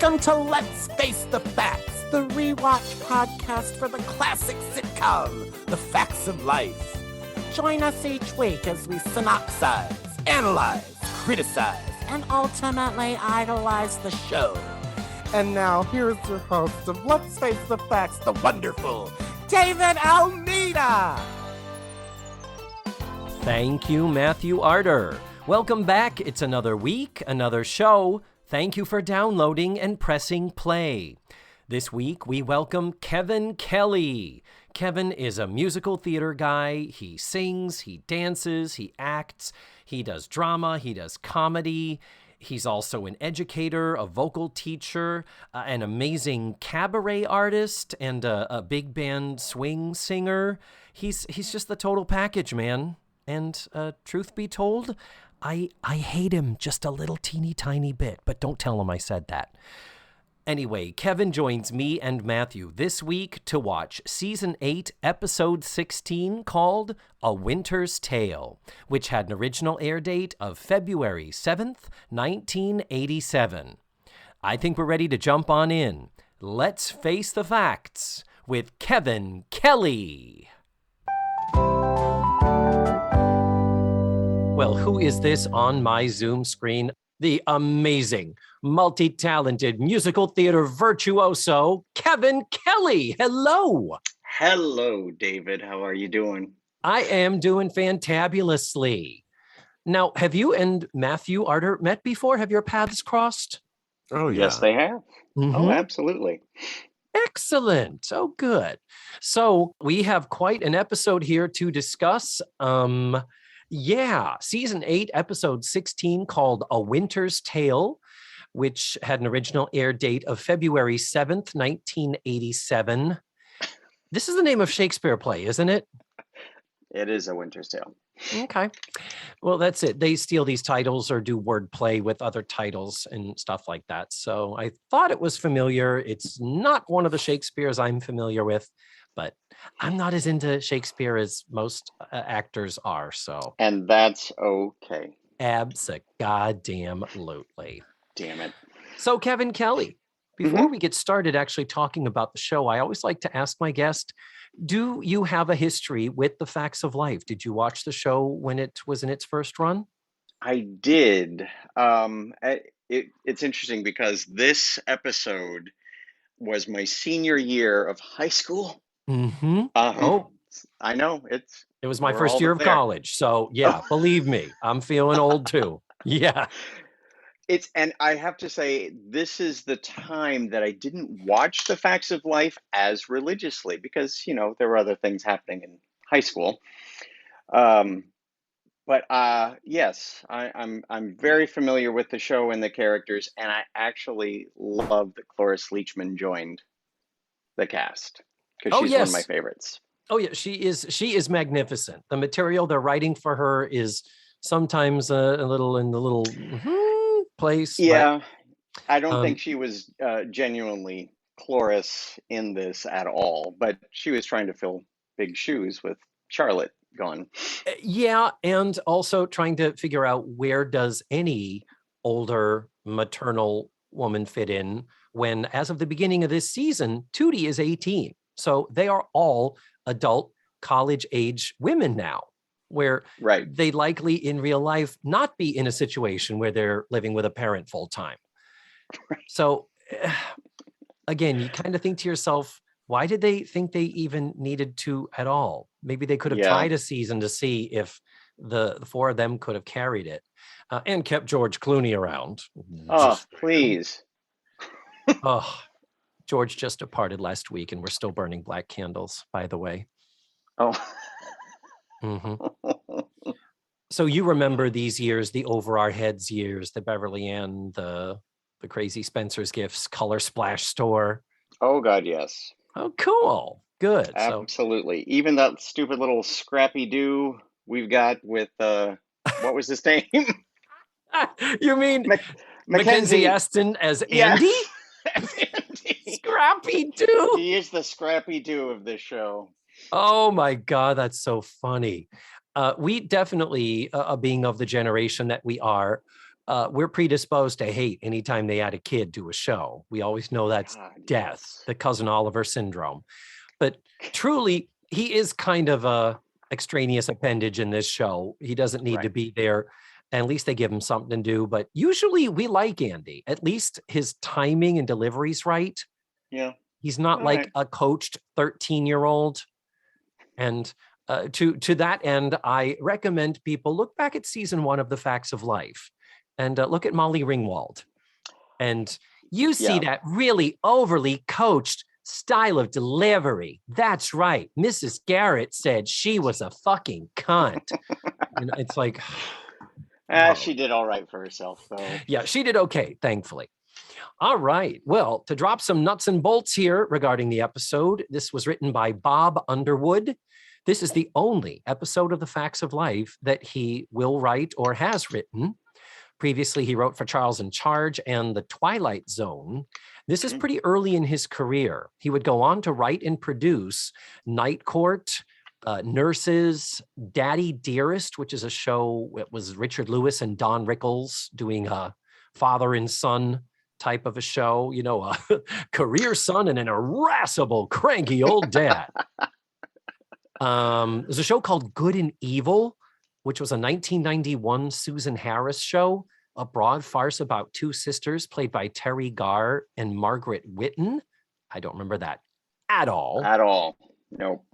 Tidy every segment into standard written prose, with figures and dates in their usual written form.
Welcome to Let's Face the Facts, the rewatch podcast for the classic sitcom, The Facts of Life. Join us each week as we synopsize, analyze, criticize, and ultimately idolize the show. And now, here's your host of Let's Face the Facts, the wonderful David Almeida. Thank you, Matthew Arter. Welcome back. It's another week, another show. Thank you for downloading and pressing play. This week, we welcome Kevin Kelly. Kevin is a musical theater guy. He sings, he dances, he acts, he does drama, he does comedy. He's also an educator, a vocal teacher, an amazing cabaret artist, and a big band swing singer. He's just the total package, man. And truth be told, I hate him just a little teeny tiny bit, but don't tell him I said that. Anyway, Kevin joins me and Matthew this week to watch Season 8, Episode 16, called A Winter's Tale, which had an original air date of February 7th, 1987. I think we're ready to jump on in. Let's face the facts with Kevin Kelly. Well, who is this on my Zoom screen? The amazing, multi-talented musical theater virtuoso, Kevin Kelly. Hello. Hello, David. How are you doing? I am doing fantabulously. Now, have you and Matthew Arter met before? Have your paths crossed? Oh, yeah. Yes, they have. Mm-hmm. Oh, absolutely. Excellent. Oh, good. So we have quite an episode here to discuss. Season 8, episode 16, called A Winter's Tale, which had an original air date of February 7th, 1987. This is the name of Shakespeare play, isn't it? It is A Winter's Tale. Okay. Well, that's it. They steal these titles or do wordplay with other titles and stuff like that. So I thought it was familiar. It's not one of the Shakespeares I'm familiar with, but I'm not as into Shakespeare as most actors are, so. And that's okay. Abso-goddamn-lutely. Damn it. So, Kevin Kelly, before we get started actually talking about the show, I always like to ask my guest, do you have a history with The Facts of Life? Did you watch the show when it was in its first run? I did. It's interesting because this episode was my senior year of high school. Mm-hmm. Oh, I know. It was my first year of college. So yeah, believe me, I'm feeling old too. Yeah. And I have to say, this is the time that I didn't watch The Facts of Life as religiously because, there were other things happening in high school. Yes, I'm very familiar with the show and the characters, and I actually love that Cloris Leachman joined the cast because she's one of my favorites. Oh yeah, she is magnificent. The material they're writing for her is sometimes a little in the little place. Yeah, I don't think she was genuinely Cloris in this at all, but she was trying to fill big shoes with Charlotte gone. Yeah, and also trying to figure out where does any older maternal woman fit in when, as of the beginning of this season, Tootie is 18. So they are all adult college-age women now, where they likely in real life not be in a situation where they're living with a parent full-time. Right. So again, you kind of think to yourself, why did they think they even needed to at all? Maybe they could have tried a season to see if the four of them could have carried it and kept George Clooney around. Oh, please. George just departed last week and we're still burning black candles, by the way. Oh. Mm-hmm. So you remember these years, the Over Our Heads years, the Beverly Ann, the Crazy Spencer's Gifts, Color Splash Store. Oh, God, yes. Oh, cool. Good. Absolutely. Even that stupid little Scrappy-Doo we've got with, what was his name? You mean Mackenzie Aston as Andy? Andy. Scrappy-Doo. He is the Scrappy-Doo of this show. Oh, my God. That's so funny. We definitely, being of the generation that we are, we're predisposed to hate anytime they add a kid to a show. We always know that's death, yes. the Cousin Oliver syndrome. But truly, he is kind of a extraneous appendage in this show. He doesn't need to be there. And at least they give him something to do. But usually we like Andy. At least his timing and delivery's right. Yeah. He's not like a coached 13-year-old. And to that end, I recommend people look back at season 1 of The Facts of Life and look at Molly Ringwald. And you see that really overly coached style of delivery. That's right. Mrs. Garrett said she was a fucking cunt. And it's like... She did all right for herself, though. Yeah, she did okay, thankfully. All right. Well, to drop some nuts and bolts here regarding the episode, this was written by Bob Underwood. This is the only episode of The Facts of Life that he will write or has written. Previously, he wrote for Charles in Charge and The Twilight Zone. This is pretty early in his career. He would go on to write and produce Night Court, Nurses, Daddy Dearest, which is a show. It was Richard Lewis and Don Rickles doing a father and son type of a show, you know, a career son and an irascible, cranky old dad. There's a show called Good and Evil, which was a 1991 Susan Harris show, a broad farce about two sisters played by Terry Garr and Margaret Whitten. I don't remember that at all. At all. Nope.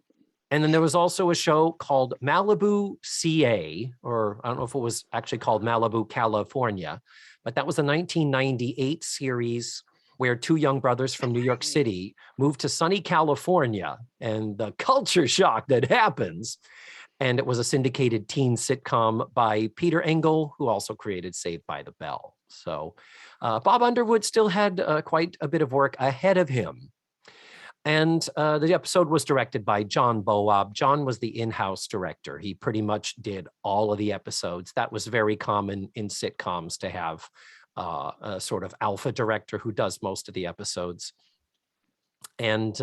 And then there was also a show called Malibu CA, or I don't know if it was actually called Malibu, California, but that was a 1998 series where two young brothers from New York City moved to sunny California and the culture shock that happens. And it was a syndicated teen sitcom by Peter Engel, who also created Saved by the Bell. So Bob Underwood still had quite a bit of work ahead of him. And the episode was directed by John Boab. John was the in-house director. He pretty much did all of the episodes. That was very common in sitcoms to have a sort of alpha director who does most of the episodes. And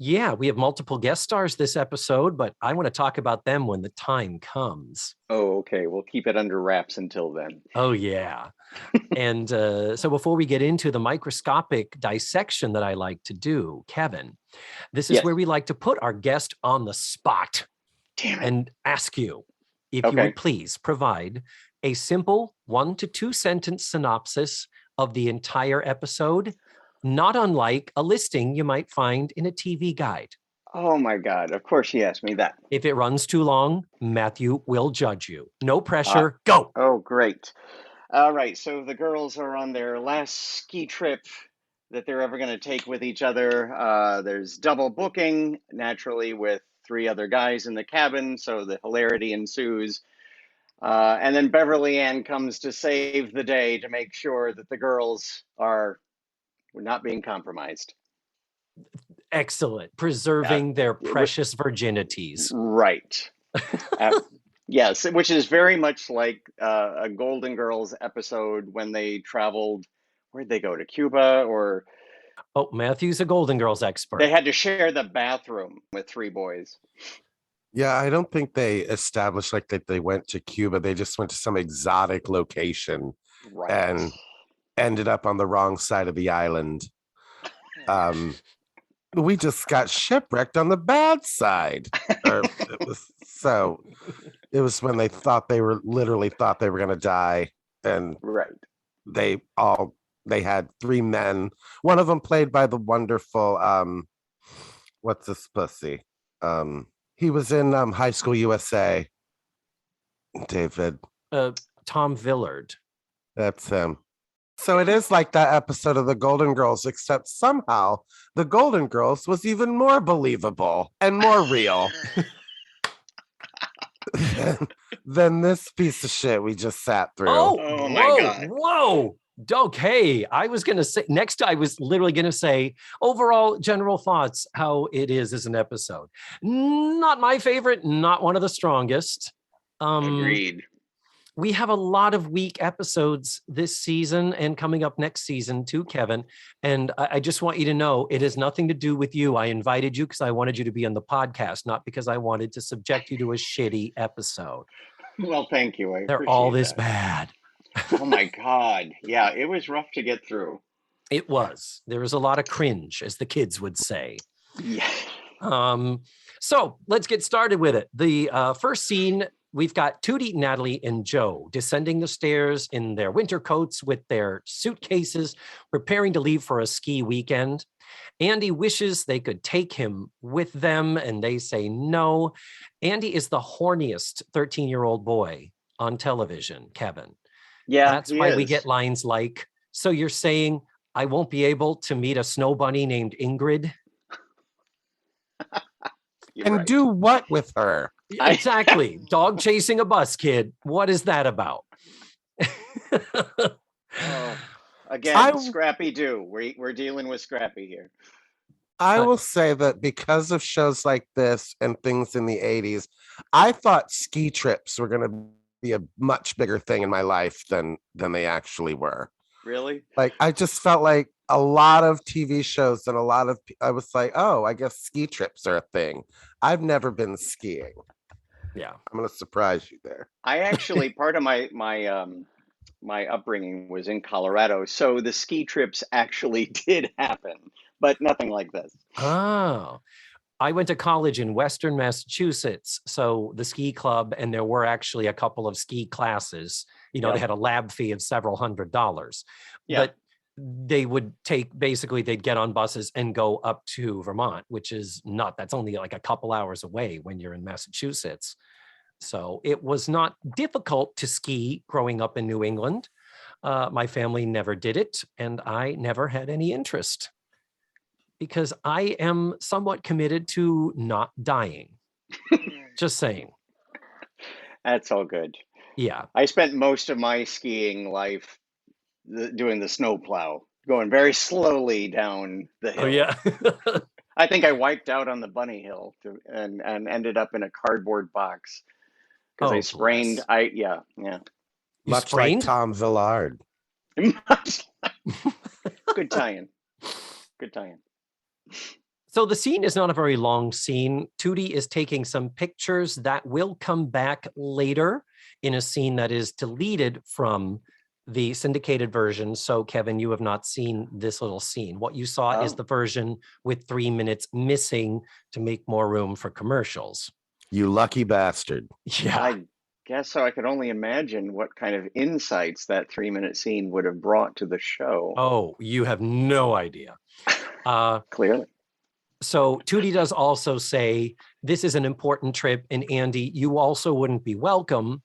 yeah, we have multiple guest stars this episode, but I want to talk about them when the time comes. Oh, okay. We'll keep it under wraps until then. Oh, yeah. And so before we get into the microscopic dissection that I like to do, Kevin, this is where we like to put our guest on the spot and ask you if you would please provide a simple 1 to 2 sentence synopsis of the entire episode, not unlike a listing you might find in a TV guide. Oh my God, of course she asked me that. If it runs too long, Matthew will judge you. No pressure, go. Oh, great. All right, so the girls are on their last ski trip that they're ever going to take with each other. There's double booking, naturally, with 3 other guys in the cabin, so the hilarity ensues. And then Beverly Ann comes to save the day to make sure that the girls are not being compromised. Excellent. Preserving their precious virginities. Right. Yes, which is very much like a Golden Girls episode when they traveled, where'd they go, to Cuba or... Oh, Matthew's a Golden Girls expert. They had to share the bathroom with 3 boys. Yeah, I don't think they established like that they went to Cuba. They just went to some exotic location and ended up on the wrong side of the island. We just got shipwrecked on the bad side. It was when they literally thought they were going to die. And they had 3 men. One of them played by the wonderful, what's this pussy? He was in High School USA. David. Tom Villard. That's him. So it is like that episode of the Golden Girls, except somehow the Golden Girls was even more believable and more real than this piece of shit we just sat through. Oh my God. Whoa. Okay. I was going to say, next I was literally going to say, overall general thoughts, how it is as an episode. Not my favorite, not one of the strongest. Agreed. We have a lot of weak episodes this season and coming up next season too, Kevin. And I just want you to know it has nothing to do with you. I invited you because I wanted you to be on the podcast, not because I wanted to subject you to a shitty episode. Well, thank you. They're all this bad. Oh my God. Yeah, it was rough to get through. It was. There was a lot of cringe, as the kids would say. Yeah. So let's get started with it. The first scene, we've got Tootie, Natalie, and Joe descending the stairs in their winter coats with their suitcases, preparing to leave for a ski weekend. Andy wishes they could take him with them, and they say no. Andy is the horniest 13-year-old boy on television, Kevin. Yeah, that's why we get lines like, so you're saying I won't be able to meet a snow bunny named Ingrid? And right. Do what with her? Exactly. Dog chasing a bus, kid. What is that about? Again, Scrappy Doo. We're dealing with Scrappy here. I will say that because of shows like this and things in the 80s, I thought ski trips were going to be a much bigger thing in my life than they actually were. Really? Like, I just felt like a lot of TV shows and I was like, oh, I guess ski trips are a thing. I've never been skiing. Yeah. I'm going to surprise you there. I actually, part of my upbringing was in Colorado, so the ski trips actually did happen, but nothing like this. Oh, I went to college in Western Massachusetts, so the ski club, and there were actually a couple of ski classes. They had a lab fee of several $100s, but they would they'd get on buses and go up to Vermont, which is that's only like a couple hours away when you're in Massachusetts. So it was not difficult to ski growing up in New England. My family never did it, and I never had any interest because I am somewhat committed to not dying. Just saying. That's all good. Yeah. I spent most of my skiing life doing the snowplow, going very slowly down the hill. Oh, yeah. I think I wiped out on the bunny hill and ended up in a cardboard box because I sprained. You much sprained? Like Tom Villard. Good tie-in. Good tie-in. So the scene is not a very long scene. Tootie is taking some pictures that will come back later in a scene that is deleted from the syndicated version. So, Kevin, you have not seen this little scene. What you saw is the version with 3 minutes missing to make more room for commercials. You lucky bastard. Yeah. I guess so. I could only imagine what kind of insights that 3-minute scene would have brought to the show. Oh, you have no idea. Clearly. So Tootie does also say, this is an important trip, and Andy, you also wouldn't be welcome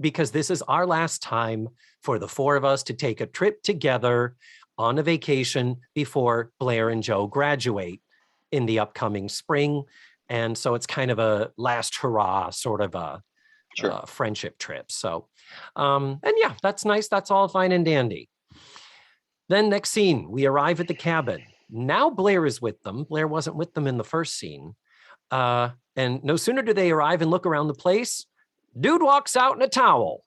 because this is our last time for the four of us to take a trip together on a vacation before Blair and Joe graduate in the upcoming spring. And so it's kind of a last hurrah sort of a friendship trip. So, and yeah, that's nice. That's all fine and dandy. Then next scene, we arrive at the cabin. Now Blair is with them. Blair wasn't with them in the first scene. And no sooner do they arrive and look around the place, dude walks out in a towel.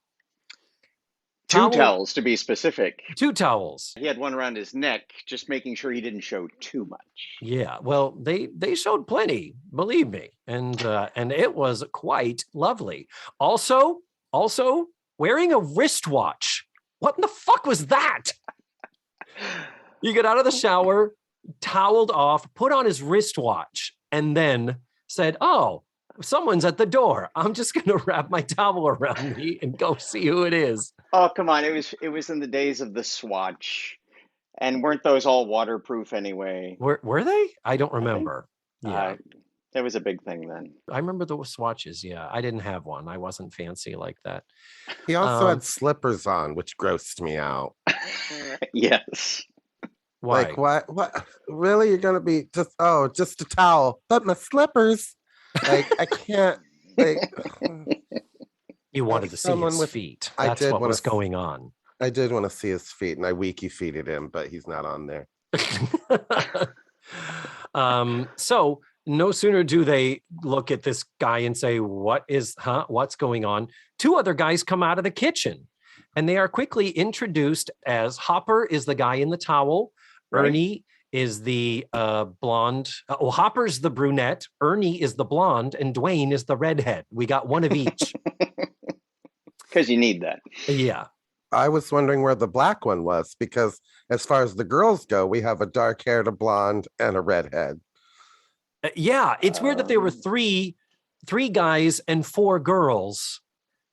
Two towels, to be specific. 2 towels. He had one around his neck, just making sure he didn't show too much. Yeah, well, they showed plenty, believe me, and it was quite lovely. Also wearing a wristwatch. What in the fuck was that? You get out of the shower, toweled off, put on his wristwatch, and then said, "Oh, someone's at the door. I'm just going to wrap my towel around me and go see who it is." Oh, come on. It was in the days of the Swatch. And weren't those all waterproof anyway? Were they? I don't remember. Yeah. That was a big thing then. I remember the swatches. Yeah. I didn't have one. I wasn't fancy like that. He also had slippers on, which grossed me out. Yes. Why? Like, what? Really? You're going to be just a towel, but my slippers. Like, I can't. You wanted to see his feet. That's what was going on. I did want to see his feet, and I wiki-feeded him, but he's not on there. So no sooner do they look at this guy and say, what's going on? 2 other guys come out of the kitchen, and they are quickly introduced as Hopper is the guy in the towel. Right. Ernie is the blonde. Hopper's the brunette. Ernie is the blonde, and Dwayne is the redhead. We got one of each. Because you need that. Yeah. I was wondering where the black one was, because as far as the girls go, we have a dark-haired, a blonde, and a redhead. Yeah, it's weird that there were three guys and 4 girls,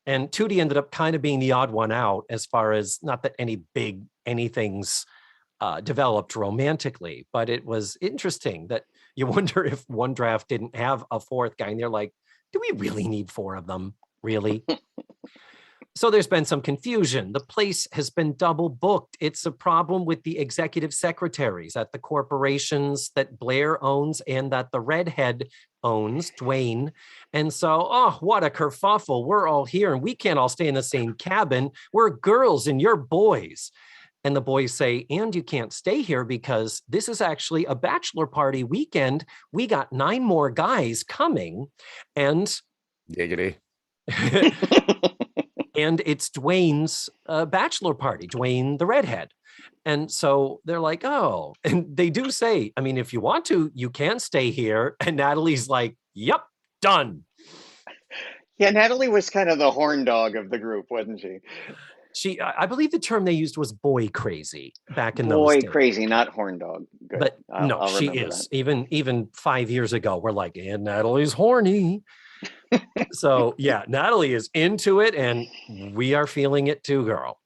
and Tootie ended up kind of being the odd one out, as far as, not that anything's developed romantically, but it was interesting that you wonder if one draft didn't have a 4th guy, and they're like, do we really need 4 of them? Really? So there's been some confusion. The place has been double booked. It's a problem with the executive secretaries at the corporations that Blair owns and that the redhead owns, Dwayne. And so, oh, what a kerfuffle. We're all here and we can't all stay in the same cabin. We're girls and you're boys. And the boys say, and you can't stay here because this is actually a bachelor party weekend. We got 9 more guys coming. And Giggity. And it's Dwayne's bachelor party, Dwayne the redhead. And so they're like, oh, and they do say, I mean, if you want to, you can stay here. And Natalie's like, yep, done. Yeah, Natalie was kind of the horn dog of the group, wasn't she? I believe the term they used was boy crazy back in those days. Boy crazy, not horn dog. Good. But no, she is. That. Even 5 years ago, we're like, and Natalie's horny. So yeah, Natalie is into it and we are feeling it too, girl.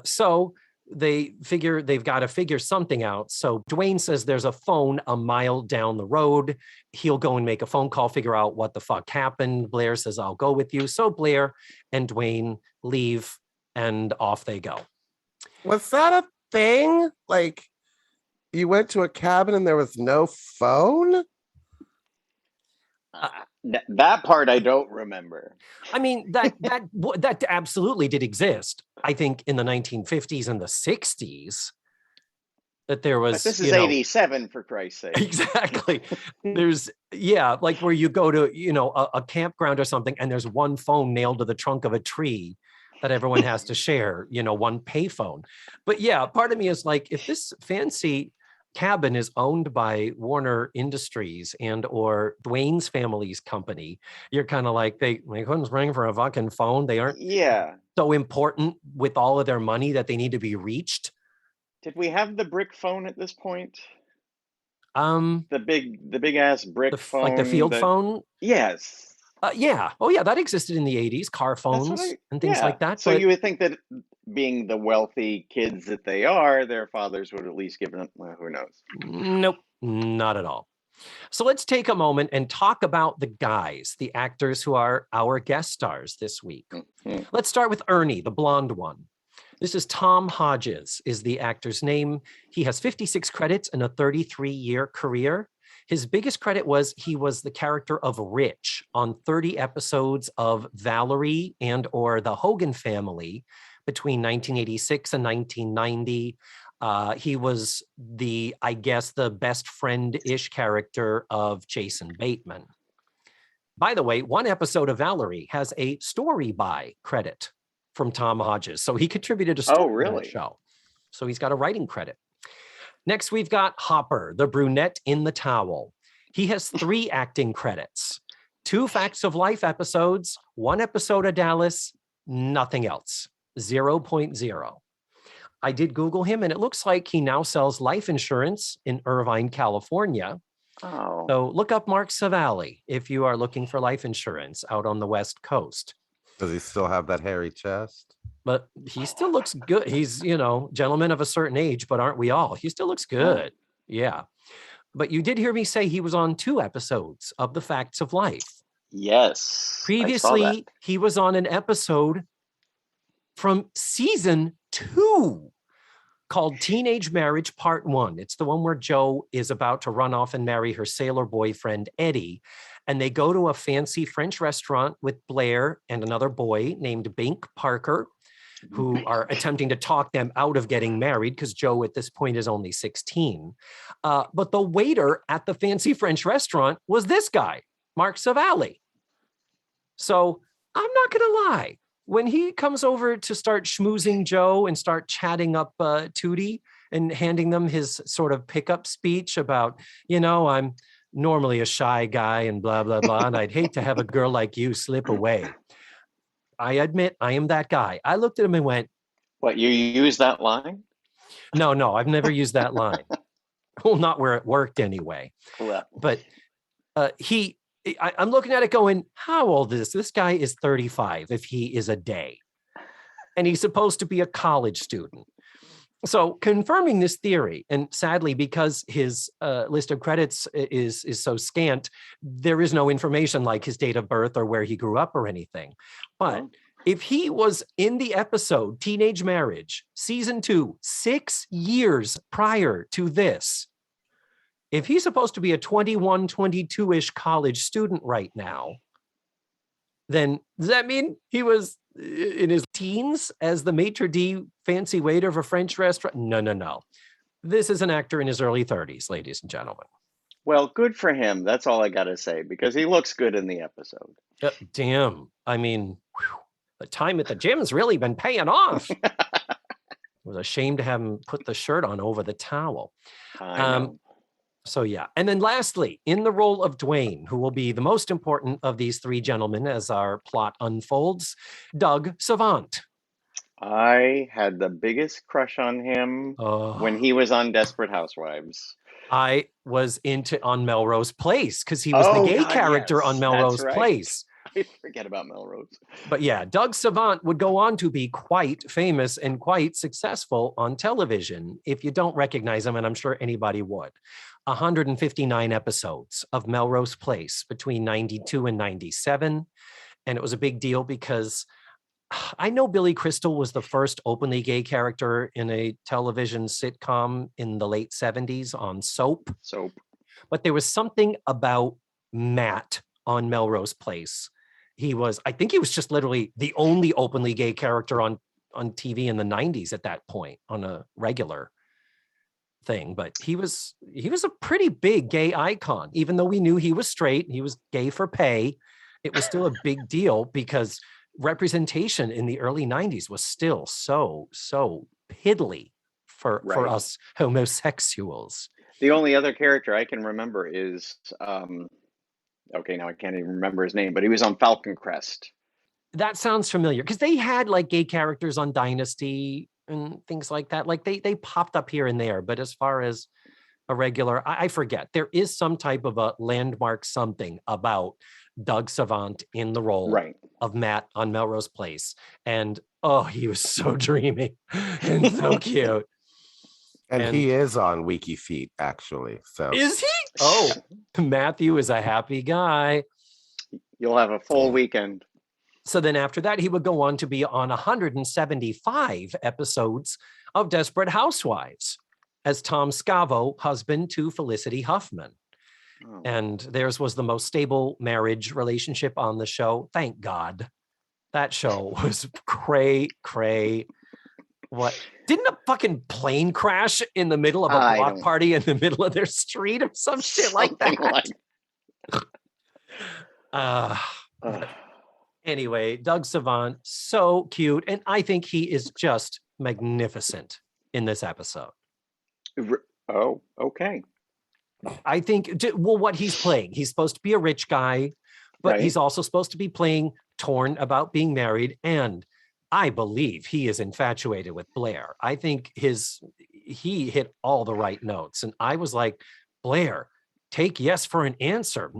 So they figure they've got to figure something out. So Dwayne says there's a phone a mile down the road. He'll go and make a phone call, figure out what the fuck happened. Blair says, I'll go with you. So Blair and Dwayne leave and off they go. Was that a thing? Like, you went to a cabin and there was no phone? That part I don't remember. I mean, that absolutely did exist. I think in the 1950s and the 60s that there was. But this is 87, for Christ's sake. Exactly. There's like where you go to a campground or something, and there's one phone nailed to the trunk of a tree that everyone has to share. One payphone. But yeah, part of me is like, if this fancy cabin is owned by Warner Industries and or Dwayne's family's company, you're kind of like, they couldn't ring for a fucking phone. They aren't so important with all of their money that they need to be reached. Did we have the brick phone at this point? The big ass brick phone, like the field phone. Yes. Yeah. Oh yeah, that existed in the 80s. Car phones and things like that. So you would think that, being the wealthy kids that they are, their fathers would at least give them, well, who knows? Nope, not at all. So let's take a moment and talk about the guys, the actors who are our guest stars this week. Mm-hmm. Let's start with Ernie, the blonde one. This is Tom Hodges, is the actor's name. He has 56 credits and a 33-year career. His biggest credit was he was the character of Rich on 30 episodes of Valerie and or The Hogan Family between 1986 and 1990. He was the best friend-ish character of Jason Bateman. By the way, one episode of Valerie has a story by credit from Tom Hodges. So he contributed a story to that show. So he's got a writing credit. Next, we've got Hopper, the brunette in the towel. He has 3 acting credits, 2 Facts of Life episodes, 1 episode of Dallas, nothing else, 0.0. I did Google him, and it looks like he now sells life insurance in Irvine, California. Oh. So look up Mark Savali if you are looking for life insurance out on the West Coast. Does he still have that hairy chest? But he still looks good. He's, gentleman of a certain age, but aren't we all? He still looks good. Yeah. But you did hear me say he was on 2 episodes of The Facts of Life. Yes. Previously, he was on an episode from season 2 called Teenage Marriage Part 1. It's the one where Jo is about to run off and marry her sailor boyfriend, Eddie. And they go to a fancy French restaurant with Blair and another boy named Bink Parker, who are attempting to talk them out of getting married because Jo at this point is only 16. But the waiter at the fancy French restaurant was this guy, Mark Savali. So I'm not going to lie. When he comes over to start schmoozing Jo and start chatting up Tootie and handing them his sort of pickup speech about, I'm normally a shy guy and blah, blah, blah, and I'd hate to have a girl like you slip away. I admit I am that guy. I looked at him and went, What, you use that line? No, I've never used that line. Well, not where it worked anyway. Well. But I'm looking at it going, how old is this? This guy is 35 if he is a day. And he's supposed to be a college student. So confirming this theory, and sadly, because his list of credits is so scant, there is no information like his date of birth or where he grew up or anything. But if he was in the episode Teenage Marriage, season 2, 6 years prior to this, if he's supposed to be a 21, 22-ish college student right now, then does that mean he was in his teens as the maitre d' fancy waiter of a French restaurant? No. This is an actor in his early 30s, ladies and gentlemen. Well, good for him. That's all I got to say, because he looks good in the episode. Damn. I mean, the time at the gym's really been paying off. It was a shame to have him put the shirt on over the towel. I know. So yeah. And then lastly, in the role of Dwayne, who will be the most important of these three gentlemen as our plot unfolds, Doug Savant. I had the biggest crush on him when he was on Desperate Housewives. I was on Melrose Place because he was the gay character on Melrose Place. I forget about Melrose. But yeah, Doug Savant would go on to be quite famous and quite successful on television. If you don't recognize him, and I'm sure anybody would. 159 episodes of Melrose Place between 92 and 97. And it was a big deal because I know Billy Crystal was the first openly gay character in a television sitcom in the late 70s on Soap. But there was something about Matt on Melrose Place. I think he was just literally the only openly gay character on TV in the 90s at that point on a regular thing. But he was a pretty big gay icon. Even though we knew he was straight, he was gay for pay, it was still a big deal because representation in the early 90s was still so piddly for us homosexuals. The only other character I can remember is okay, now I can't even remember his name, but he was on Falcon Crest. That sounds familiar because they had like gay characters on Dynasty and things like that. Like they popped up here and there, but as far as a regular, I forget. There is some type of a landmark something about Doug Savant in the role of Matt on Melrose Place. And he was so dreamy and so cute. And he is on Wiki Feet, actually. So is he? Oh, Matthew is a happy guy. You'll have a full weekend. So then after that, he would go on to be on 175 episodes of Desperate Housewives as Tom Scavo, husband to Felicity Huffman. Oh. And theirs was the most stable marriage relationship on the show. Thank God. That show was cray. What? Didn't a fucking plane crash in the middle of a block party in the middle of their street or some shit like that? Anyway, Doug Savant, so cute. And I think he is just magnificent in this episode. Oh, okay. I think, what he's playing, he's supposed to be a rich guy, but he's also supposed to be playing torn about being married. And I believe he is infatuated with Blair. I think he hit all the right notes. And I was like, Blair, take yes for an answer.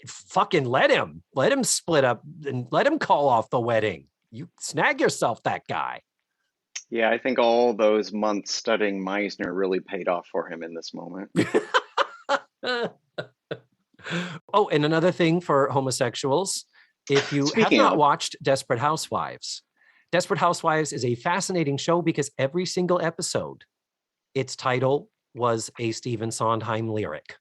Fucking let him split up and let him call off the wedding. You snag yourself that guy. Yeah, I think all those months studying Meisner really paid off for him in this moment. Oh, and another thing for homosexuals, if you have not watched Desperate Housewives is a fascinating show because every single episode, its title was a Stephen Sondheim lyric.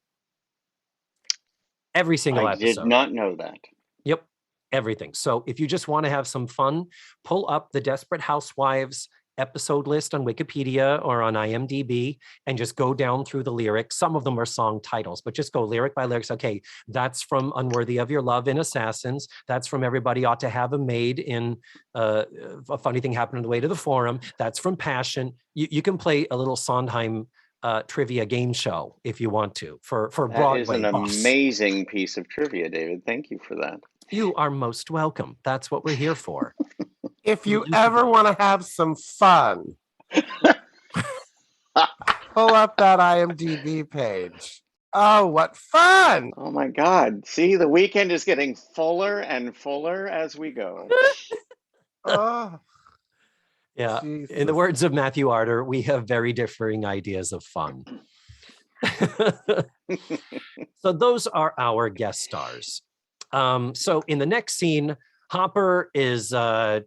Every single episode. I did not know that. Yep, everything. So if you just want to have some fun, pull up the Desperate Housewives episode list on Wikipedia or on IMDb and just go down through the lyrics. Some of them are song titles, but just go lyric by lyrics. Okay, that's from Unworthy of Your Love in Assassins. That's from Everybody Ought to Have a Maid in A Funny Thing Happened on the Way to the Forum. That's from Passion. You can play a little Sondheim trivia game show if you want to for Broadway. That is an amazing piece of trivia, David. Thank you for that. You are most welcome. That's what we're here for. If you ever want to have some fun, pull up that IMDb page. Oh, what fun! Oh my God. See, the weekend is getting fuller and fuller as we go. Oh, yeah. Jesus. In the words of Matthew Arter, we have very differing ideas of fun. So those are our guest stars. So in the next scene, Hopper is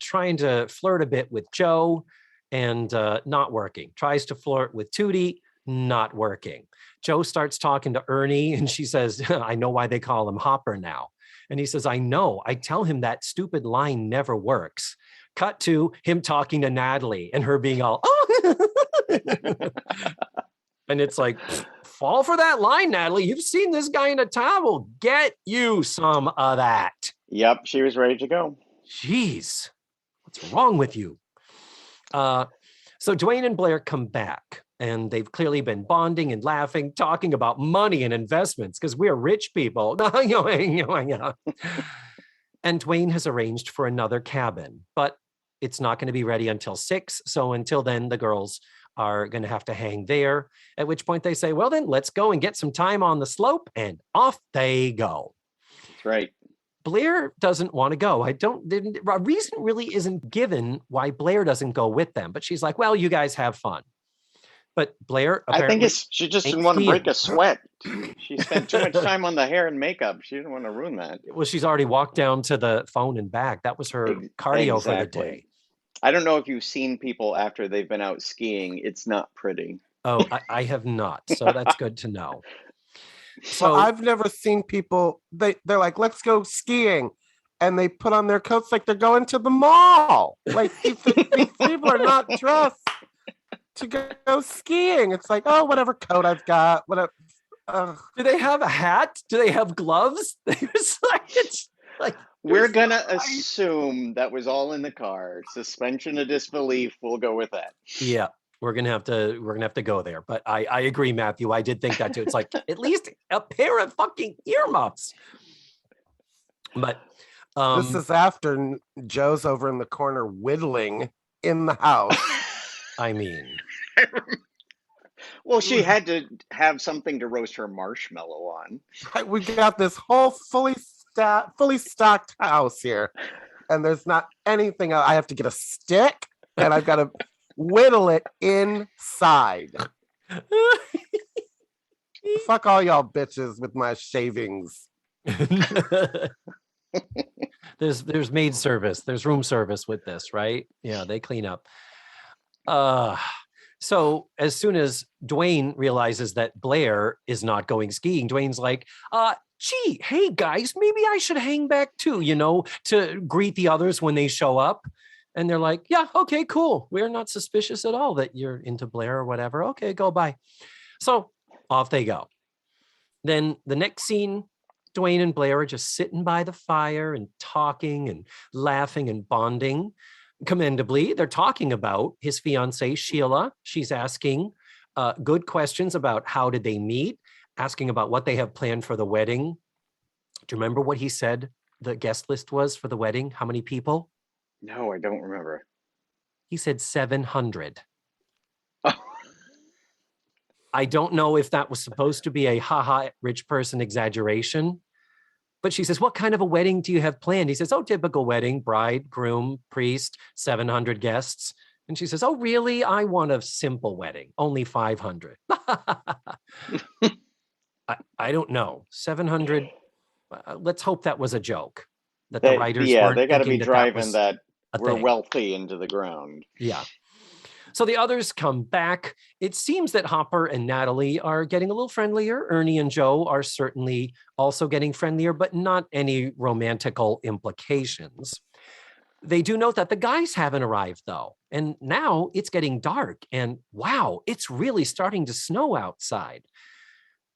trying to flirt a bit with Joe and not working. Tries to flirt with Tootie, not working. Joe starts talking to Ernie and she says, I know why they call him Hopper now. And he says, I know. I tell him that stupid line never works. Cut to him talking to Natalie and her being all, oh. And it's like, fall for that line, Natalie. You've seen this guy in a towel. Get you some of that. Yep, she was ready to go. Jeez, what's wrong with you? So Dwayne and Blair come back, and they've clearly been bonding and laughing, talking about money and investments because we're rich people. And Dwayne has arranged for another cabin, but it's not going to be ready until 6. So until then, the girls are going to have to hang there, at which point they say, well, then let's go and get some time on the slope, and off they go. That's right. Blair doesn't want to go. A reason really isn't given why Blair doesn't go with them, but she's like, well, you guys have fun. But Blair, I think she just didn't want to break a sweat. She spent too much time on the hair and makeup. She didn't want to ruin that. Well, she's already walked down to the phone and back. That was her cardio for the day. I don't know if you've seen people after they've been out skiing. It's not pretty. Oh, I have not. So that's good to know. So I've never seen people, they're like, let's go skiing. And they put on their coats like they're going to the mall. Like these people are not dressed to go skiing. It's like, oh, whatever coat I've got, whatever. Do they have a hat? Do they have gloves? It's like we're gonna assume that was all in the car. Suspension of disbelief. We'll go with that. Yeah, we're gonna have to go there. But I agree, Matthew. I did think that too. It's like at least a pair of fucking earmuffs. But this is after Joe's over in the corner whittling in the house. I mean, well, she had to have something to roast her marshmallow on. We got this whole fully stocked house here, and there's not anything else. I have to get a stick, and I've got to whittle it inside. Fuck all y'all bitches with my shavings. There's maid service, there's room service with this, right? Yeah, they clean up. So as soon as Dwayne realizes that Blair is not going skiing, Dwayne's like, gee, hey guys, maybe I should hang back too, to greet the others when they show up. And they're like, yeah, okay, cool. We're not suspicious at all that you're into Blair or whatever. Okay, go bye. So off they go. Then the next scene, Dwayne and Blair are just sitting by the fire and talking and laughing and bonding. Commendably, they're talking about his fiancée, Sheila. She's asking good questions about how did they meet, asking about what they have planned for the wedding. Do you remember what he said the guest list was for the wedding? How many people? No, I don't remember. He said 700. Oh. I don't know if that was supposed to be a haha rich person exaggeration, but she says, what kind of a wedding do you have planned? He says, oh, typical wedding, bride, groom, priest, 700 guests. And she says, oh, really? I want a simple wedding, only 500. I don't know. 700. Let's hope that was a joke. That the writers weren't. They got to be driving that we're wealthy into the ground. Yeah. So the others come back. It seems that Hopper and Natalie are getting a little friendlier. Ernie and Joe are certainly also getting friendlier, but not any romantical implications. They do note that the guys haven't arrived, though. And now it's getting dark. And wow, it's really starting to snow outside.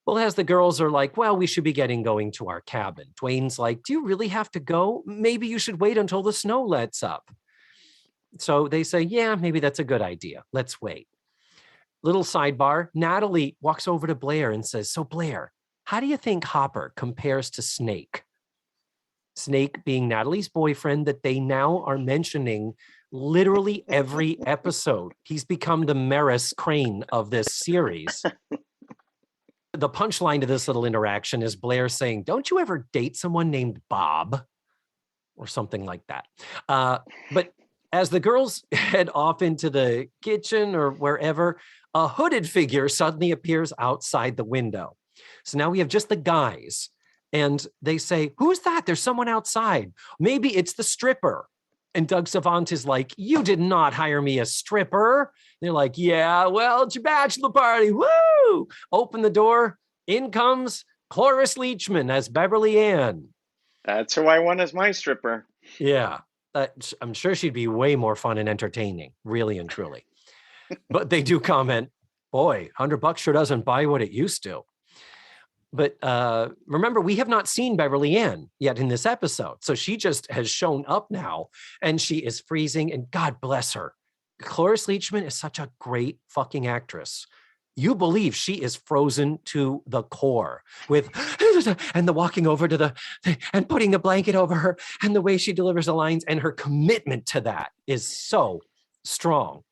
Well, as the girls are like, well, we should be going to our cabin. Dwayne's like, do you really have to go? Maybe you should wait until the snow lets up. So they say, yeah, maybe that's a good idea. Let's wait. Little sidebar, Natalie walks over to Blair and says, so Blair, how do you think Hopper compares to Snake? Snake being Natalie's boyfriend that they now are mentioning literally every episode. He's become the Maris Crane of this series. The punchline to this little interaction is Blair saying, "Don't you ever date someone named Bob?" Or something like that. But as the girls head off into the kitchen or wherever, a hooded figure suddenly appears outside the window. So now we have just the guys. And they say, "Who's that? There's someone outside. Maybe it's the stripper." And Doug Savant is like, "You did not hire me a stripper." They're like, "Yeah, well, it's your bachelor party. Woo!" Open the door. In comes Cloris Leachman as Beverly Ann. That's who I want as my stripper. Yeah, I'm sure she'd be way more fun and entertaining, really and truly. But they do comment, "Boy, $100 sure doesn't buy what it used to." But remember, we have not seen Beverly Ann yet in this episode. So she just has shown up now and she is freezing, and God bless her. Cloris Leachman is such a great fucking actress. You believe she is frozen to the core with, and the walking over to the, and putting the blanket over her, and the way she delivers the lines, and her commitment to that is so strong.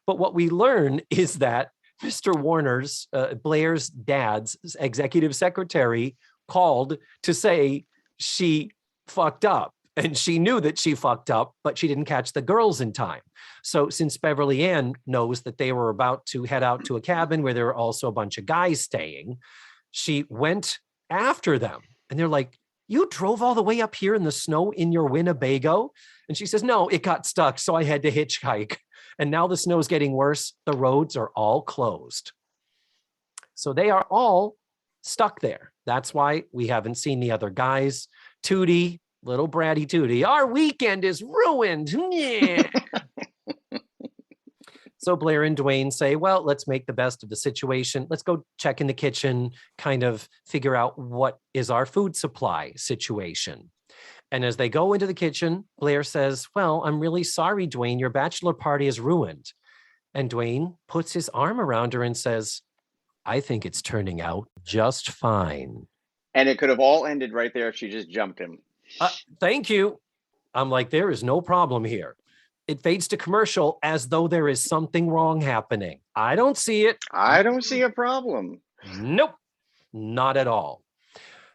But what we learn is that Mr. Warner's, Blair's dad's executive secretary, called to say she fucked up. And she knew that she fucked up, but she didn't catch the girls in time. So since Beverly Ann knows that they were about to head out to a cabin where there were also a bunch of guys staying, she went after them. And they're like, "You drove all the way up here in the snow in your Winnebago?" And she says, "No, it got stuck, so I had to hitchhike. And now the snow's getting worse. The roads are all closed." So they are all stuck there. That's why we haven't seen the other guys. Tootie, little bratty Tootie, "Our weekend is ruined." Yeah. So Blair and Dwayne say, "Well, let's make the best of the situation. Let's go check in the kitchen, kind of figure out what is our food supply situation." And as they go into the kitchen, Blair says, "Well, I'm really sorry, Dwayne, your bachelor party is ruined." And Dwayne puts his arm around her and says, "I think it's turning out just fine." And it could have all ended right there if she just jumped him. Thank you. I'm like, there is no problem here. It fades to commercial as though there is something wrong happening. I don't see it. I don't see a problem. Nope, not at all.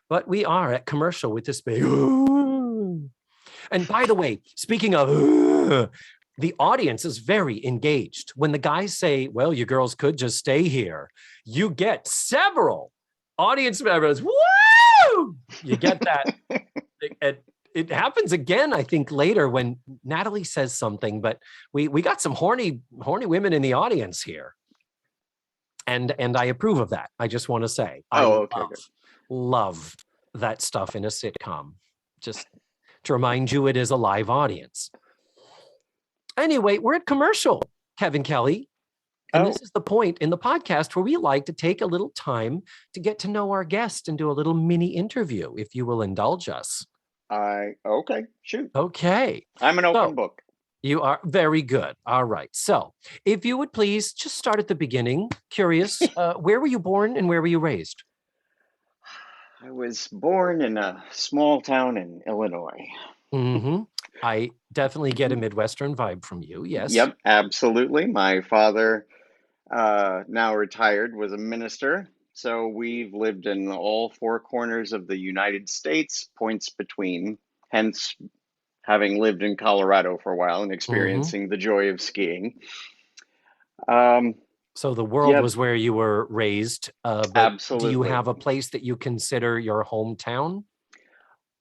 But we are at commercial with this big. And by the way, speaking of, the audience is very engaged. When the guys say, "Well, you girls could just stay here," you get several audience members. Woo! You get that. It happens again, I think, later when Natalie says something, but we got some horny women in the audience here. And I approve of that. I just want to say, I love that stuff in a sitcom. Just to remind you, it is a live audience. Anyway, we're at commercial, Kevin Kelly. And this is the point in the podcast where we like to take a little time to get to know our guest and do a little mini interview, if you will indulge us. Okay, shoot. Okay. I'm an open book. You are very good. All right. So if you would please just start at the beginning. Curious, where were you born and where were you raised? I was born in a small town in Illinois. Mm-hmm. I definitely get a Midwestern vibe from you. Yes. Yep, absolutely. My father, now retired, was a minister. So we've lived in all four corners of the United States, points between, hence having lived in Colorado for a while and experiencing the joy of skiing. So the world was where you were raised. But absolutely. Do you have a place that you consider your hometown?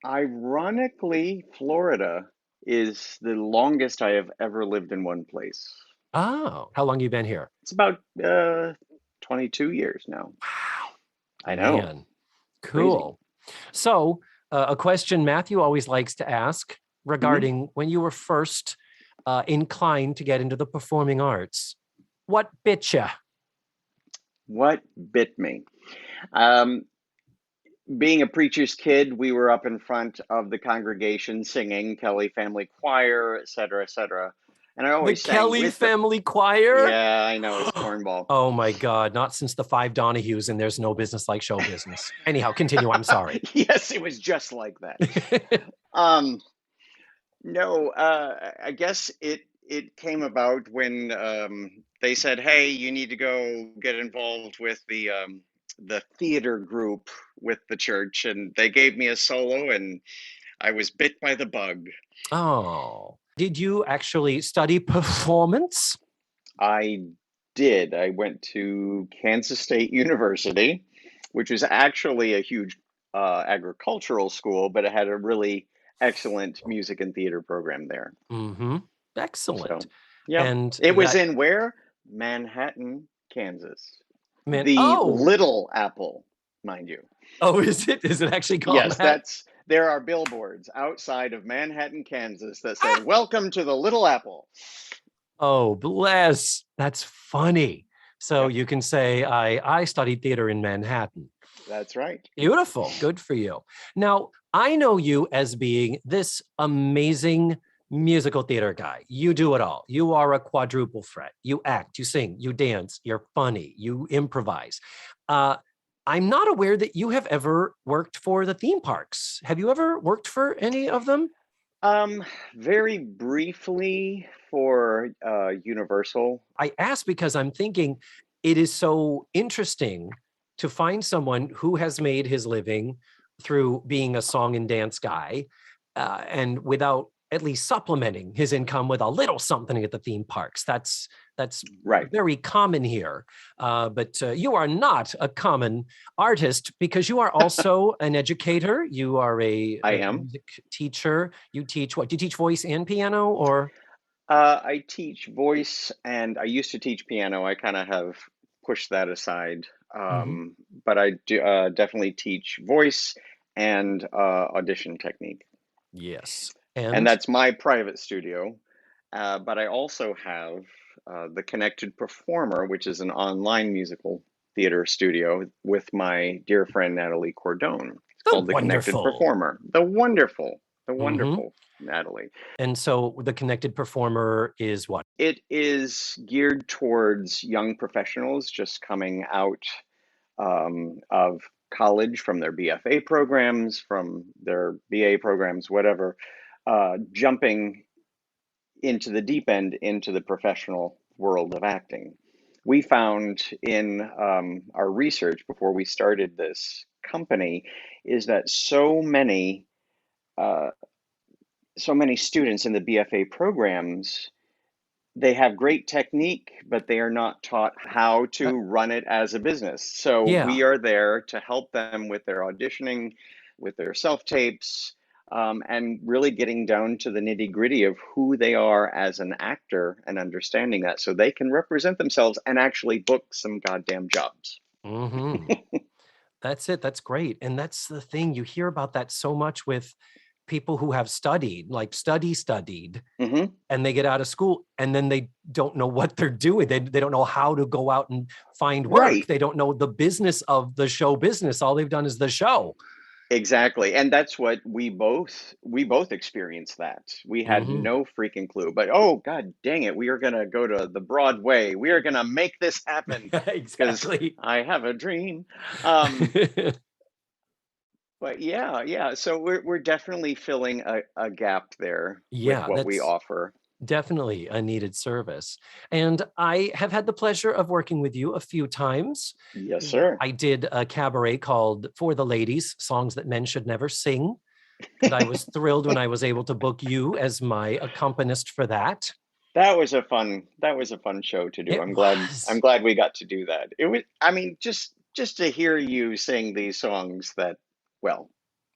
Ironically, Florida is the longest I have ever lived in one place. Oh, how long have you been here? It's about 22 years now. Wow. I know. Man. Cool. Crazy. So a question Matthew always likes to ask regarding when you were first inclined to get into the performing arts. What bit you? What bit me? Being a preacher's kid, we were up in front of the congregation singing Kelly Family Choir, et cetera, et cetera. And I always sang Kelly Family Choir? Yeah, I know, it's cornball. Oh my God, not since the Five Donahues and There's No Business Like Show Business. Anyhow, continue, I'm sorry. Yes, it was just like that. No, I guess it came about when they said, "Hey, you need to go get involved with the theater group with the church," and they gave me a solo, and I was bit by the bug. Oh, did you actually study performance? I did. I went to Kansas State University, which is actually a huge agricultural school, but it had a really excellent music and theater program there. Mm-hmm. Excellent. So, yeah. And It was that in where? Manhattan, Kansas. meant, The oh, Little Apple, mind you. oh, is it? Is it actually called Yes, that? there are billboards outside of Manhattan, Kansas that say, "Welcome to the Little Apple." Oh, bless. That's funny. So Yep, you can say, I studied theater in Manhattan. that's right. Beautiful. Good for you. Now, I know you as being this amazing musical theater guy. You do it all. You are a quadruple threat. You act, you sing, you dance, you're funny, you improvise. Uh, I'm not aware that you have ever worked for the theme parks. Have you ever worked for any of them? Very briefly for Universal. I ask because I'm thinking it is so interesting to find someone who has made his living through being a song and dance guy, and without at least supplementing his income with a little something at the theme parks. That's Right. very common here. But you are not a common artist because you are also an educator. You are I a am. music teacher. You teach what? Do you teach voice and piano or? I teach voice and I used to teach piano. I kind of have pushed that aside. Mhm. But I do definitely teach voice and audition technique. Yes. And And that's my private studio. But I also have the Connected Performer, which is an online musical theater studio with my dear friend Natalie Cordone. It's the called the Connected wonderful. Performer. The Hmm. wonderful Natalie. And so the connected performer is what? It is geared towards young professionals just coming out of college from their BFA programs, from their BA programs, whatever, jumping into the deep end into the professional world of acting. We found in our research before we started this company is that uh, so many students in the BFA programs, they have great technique, but they are not taught how Uh, to run it as a business. So yeah. we are there to help them with their auditioning, with their self tapes, and really getting down to the nitty gritty of who they are as an actor and understanding that so they can represent themselves and actually book some goddamn jobs. Hmm. That's it. That's great. And that's the thing. You hear about that so much with people who have studied, like studied, Hmm. and they get out of school and then they don't know what they're doing. They don't know how to go out and find work. Right. They don't know the business of the show business. All they've done is the show. Exactly. And that's what we both experienced that. We had Hmm. no freaking clue. But oh god dang it, we are going to go to the Broadway. We are going to make this happen because Exactly. I have a dream. Um but yeah. So we're definitely filling a gap there with Yeah, what we that's offer. definitely a needed service. And I have had the pleasure of working with you a few times. Yes, sir. I did a cabaret called For the Ladies, Songs That Men Should Never Sing. And I was thrilled when I was able to book you as my accompanist for that. That was a fun show to do. It I'm was. glad we got to do that. It was, I mean, just to hear you sing these songs that, well,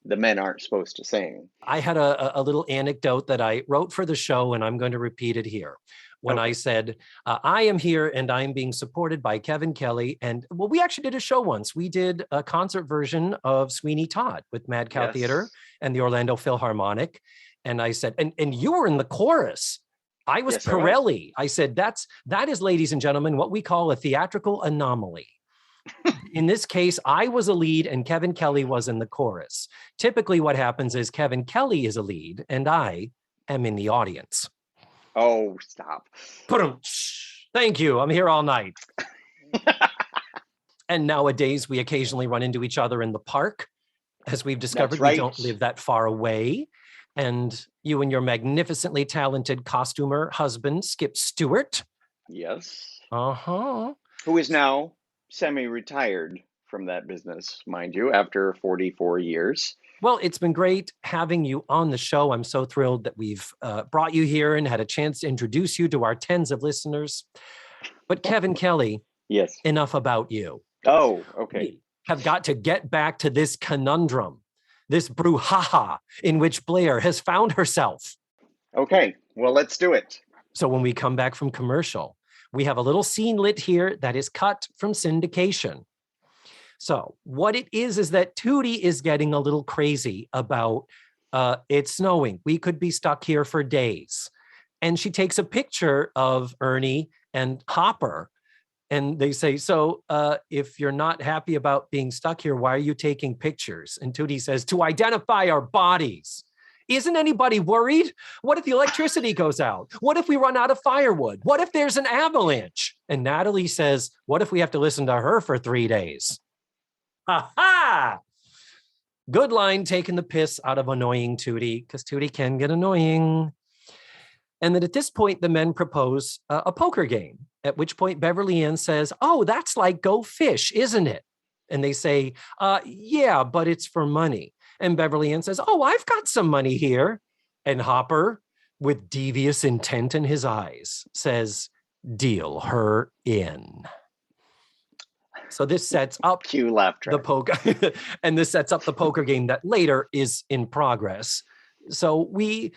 the men aren't supposed to sing. I had a little anecdote that I wrote for the show, and I'm going to repeat it here. When I Okay. said, I am here and I'm being supported by Kevin Kelly. And well, we actually did a show once. We did a concert version of Sweeney Todd with Mad Cow Theater Yes. and the Orlando Philharmonic. And I said, and you were in the chorus. I was Yes, I was. Pirelli. I said, that is, ladies and gentlemen, what we call a theatrical anomaly. In this case, I was a lead and Kevin Kelly was in the chorus. Typically, what happens is Kevin Kelly is a lead and I am in the audience. Oh, stop. Thank you. I'm here all night. And nowadays, we occasionally run into each other in the park. As we've discovered, That's we right. don't live that far away. and you and your magnificently talented costumer husband, Skip Stewart. Yes. Uh-huh. Who is now semi-retired from that business, mind you, after 44 years. Well, it's been great having you on the show. I'm so thrilled that we've brought you here and had a chance to introduce you to our tens of listeners. But Kevin Kelly, yes, enough about you. Oh, okay. We have got to get back to this conundrum, this brouhaha in which Blair has found herself. Okay, well, let's do it. So when we come back from commercial, we have a little scene lit here that is cut from syndication. So what it is that Tootie is getting a little crazy about it's snowing. We could be stuck here for days. And she takes a picture of Ernie and Hopper. And they say, so if you're not happy about being stuck here, why are you taking pictures? And Tootie says, to identify our bodies. Isn't anybody worried? What if the electricity goes out? What if we run out of firewood? What if there's an avalanche? And Natalie says, what if we have to listen to her for 3 days? Ha ha! Good line, taking the piss out of annoying Tootie, because Tootie can get annoying. And then at this point, the men propose a poker game, at which point Beverly Ann says, oh, that's like Go Fish, isn't it? And they say, yeah, but it's for money. And Beverly Ann says, oh, I've got some money here. And Hopper, with devious intent in his eyes, says, deal her in. So this sets up Cue laugh track. the poker, and this sets up the poker game that later is in progress. So we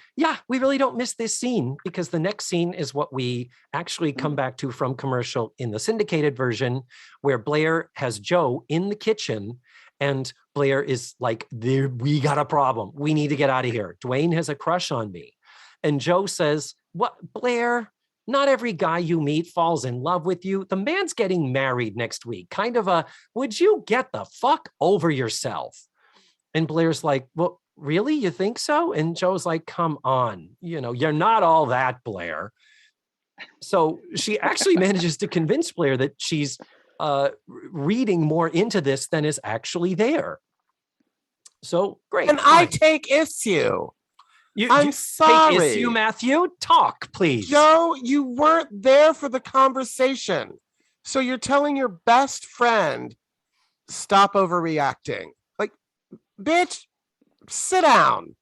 really don't miss this scene, because the next scene is what we actually come back to from commercial in the syndicated version, where Blair has Joe in the kitchen, and Blair is like, we got a problem. We need to get out of here. Dwayne has a crush on me. And Joe says, what, Blair? Not every guy you meet falls in love with you. The man's getting married next week. Kind of a, would you get the fuck over yourself? And Blair's like, well, really? You think so? And Joe's like, come on. You're not all that, Blair. So she actually manages to convince Blair that she's reading more into this than is actually there. So great. And I take issue. I'm sorry. Take issue, Matthew. Talk, please. Joe, you weren't there for the conversation. So you're telling your best friend, stop overreacting. Like, bitch, sit down.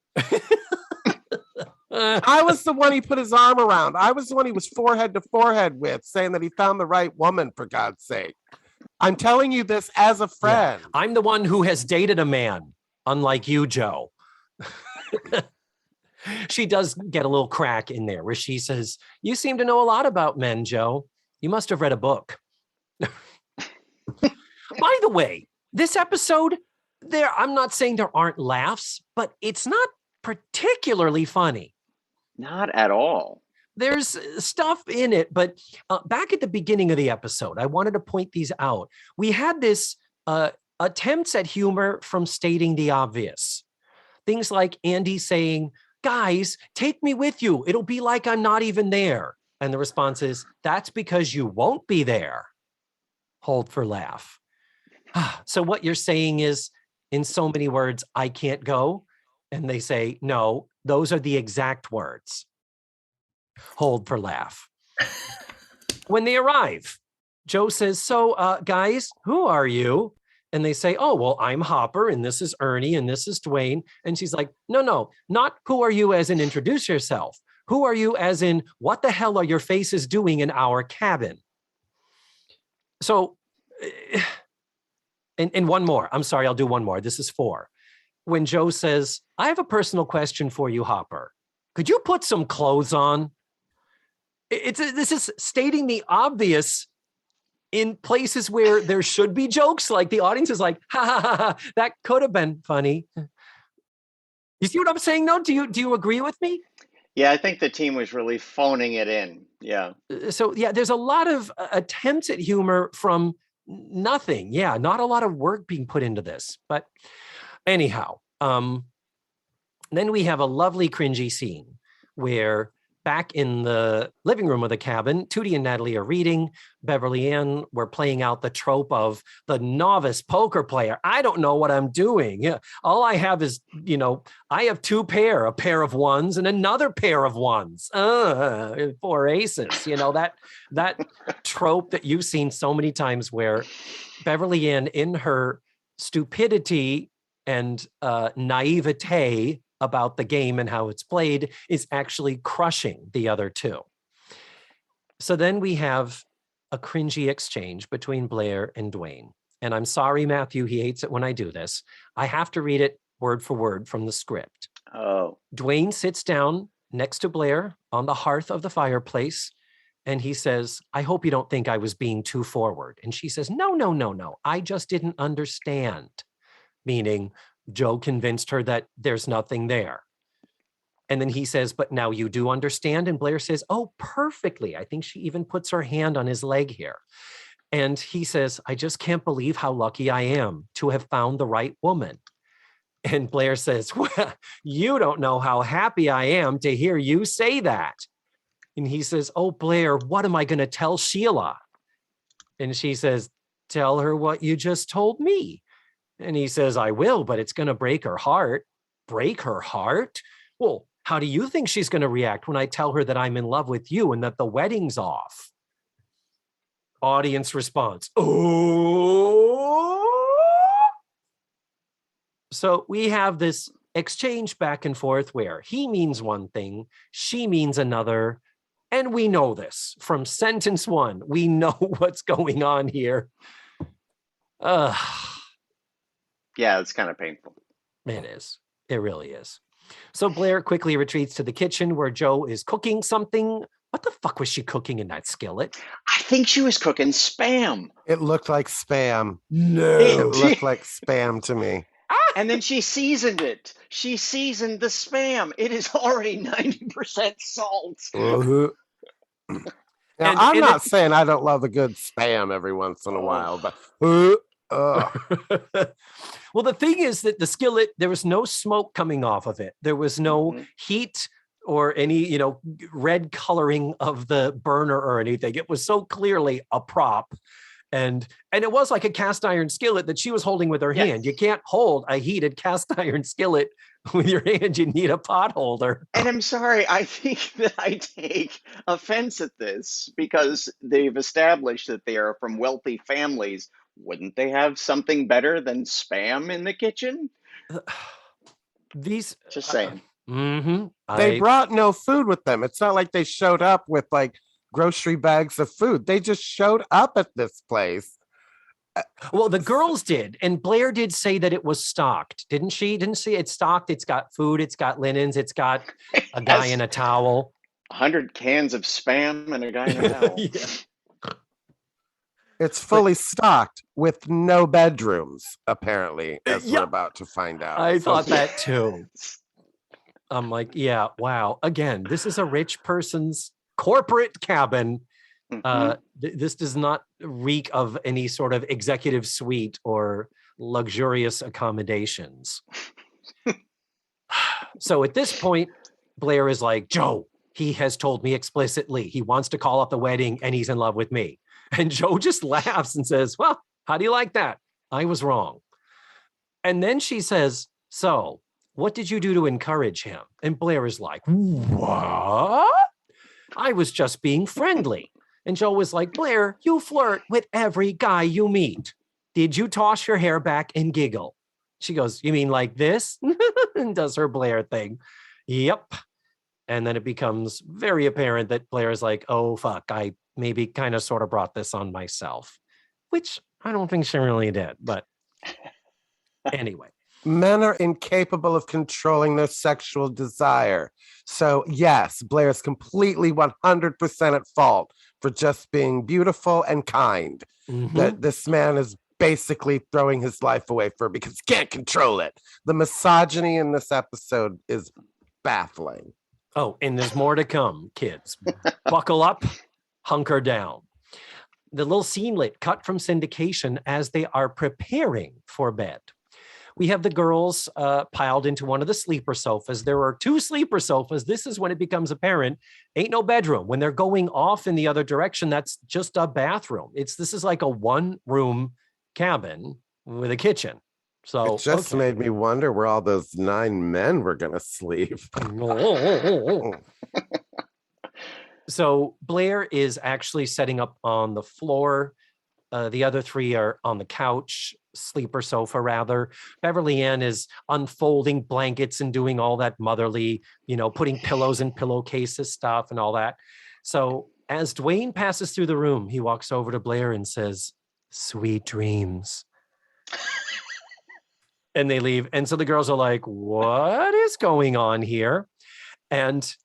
I was the one he put his arm around. I was the one he was forehead to forehead with, saying that he found the right woman, for God's sake. I'm telling you this as a friend. Yeah. I'm the one who has dated a man, unlike you, Joe. She does get a little crack in there where she says, you seem to know a lot about men, Joe. You must have read a book. By the way, this episode, I'm not saying there aren't laughs, but it's not particularly funny. Not at all. There's stuff in it, but back at the beginning of the episode, I wanted to point these out. We had this attempts at humor from stating the obvious. Things like Andy saying, guys, take me with you. It'll be like I'm not even there. And the response is, that's because you won't be there. Hold for laugh. So what you're saying is, in so many words, I can't go. And they say, no, those are the exact words. Hold for laugh. When they arrive, Joe says, so guys, who are you? And they say, oh, well, I'm Hopper, and this is Ernie, and this is Dwayne. And she's like, no, not who are you as in introduce yourself. Who are you as in what the hell are your faces doing in our cabin? So, and one more. I'm sorry, I'll do one more. This is 4. When Joe says, I have a personal question for you, Hopper. Could you put some clothes on? This is stating the obvious in places where there should be jokes. Like the audience is like, ha, ha, ha, ha, that could have been funny. You see what I'm saying, though? Do you agree with me? Yeah, I think the team was really phoning it in. Yeah. So, yeah, there's a lot of attempts at humor from nothing. Yeah, not a lot of work being put into this. But anyhow, then we have a lovely cringy scene where back in the living room of the cabin, Tootie and Natalie are reading. Beverly Ann were playing out the trope of the novice poker player. I don't know what I'm doing. Yeah, all I have is, I have a pair of ones and another pair of ones. 4 aces. That trope that you've seen so many times where Beverly Ann, in her stupidity and naivete about the game and how it's played, is actually crushing the other two. So then we have a cringy exchange between Blair and Dwayne. And I'm sorry, Matthew, he hates it when I do this. I have to read it word for word from the script. Oh. Dwayne sits down next to Blair on the hearth of the fireplace, and he says, I hope you don't think I was being too forward. And she says, no. I just didn't understand. Meaning, Joe convinced her that there's nothing there. And then he says, but now you do understand? And Blair says, oh, perfectly. I think she even puts her hand on his leg here. And he says, I just can't believe how lucky I am to have found the right woman. And Blair says, well, you don't know how happy I am to hear you say that. And he says, oh, Blair, what am I going to tell Sheila? And she says, tell her what you just told me. And he says, I will, but it's going to break her heart. Break her heart? Well, how do you think she's going to react when I tell her that I'm in love with you and that the wedding's off? Audience response. Oh. So we have this exchange back and forth where he means one thing, she means another. And we know this from sentence one. We know what's going on here. Yeah, it's kind of painful. It is. It really is. So Blair quickly retreats to the kitchen where Joe is cooking something. What the fuck was she cooking in that skillet? I think she was cooking Spam. It looked like Spam. No. It looked like Spam to me. And then she seasoned it. She seasoned the Spam. It is already 90% salt. Now, I'm not saying I don't love a good Spam every once in a while, but... Well, the thing is that the skillet, there was no smoke coming off of it. There was no heat or any, red coloring of the burner or anything. It was so clearly a prop. And it was like a cast iron skillet that she was holding with her hand. You can't hold a heated cast iron skillet with your hand. You need a pot holder. And I'm sorry, I think that I take offense at this because they've established that they are from wealthy families. Wouldn't they have something better than Spam in the kitchen? Just saying. They brought no food with them. It's not like they showed up with like grocery bags of food. They just showed up at this place. Well, the girls did, and Blair did say that it was stocked, didn't she? Didn't she? It's stocked. It's got food. It's got linens. It's got a guy in a towel. 100 cans of Spam and a guy in a towel. Yeah. It's fully stocked with no bedrooms, apparently, as we're about to find out. I thought that too. I'm like, yeah, wow. Again, this is a rich person's corporate cabin. This does not reek of any sort of executive suite or luxurious accommodations. So at this point, Blair is like, Joe, he has told me explicitly he wants to call off the wedding and he's in love with me. And Joe just laughs and says, well, how do you like that? I was wrong. And then she says, so what did you do to encourage him? And Blair is like, what? I was just being friendly. And Joe was like, Blair, you flirt with every guy you meet. Did you toss your hair back and giggle? She goes, you mean like this? And does her Blair thing. Yep. And then it becomes very apparent that Blair is like, oh, fuck, I maybe kind of sort of brought this on myself, which I don't think she really did. But anyway. Men are incapable of controlling their sexual desire. So yes, Blair is completely 100% at fault for just being beautiful and kind. That this man is basically throwing his life away for her because he can't control it. The misogyny in this episode is baffling. Oh, and there's more to come, kids. Buckle up, hunker down. The little scenelet cut from syndication as they are preparing for bed. we have the girls piled into one of the sleeper sofas. There are 2 sleeper sofas. This is when it becomes apparent, ain't no bedroom. When they're going off in the other direction, that's just a bathroom. This is like a 1-room cabin with a kitchen. So it just made me wonder where all those 9 men were going to sleep. So Blair is actually setting up on the floor. The other 3 are on the couch, sleeper sofa rather. Beverly Ann is unfolding blankets and doing all that motherly, putting pillows in pillowcases stuff and all that. So as Dwayne passes through the room, he walks over to Blair and says, "Sweet dreams." And they leave. And so the girls are like, what is going on here? And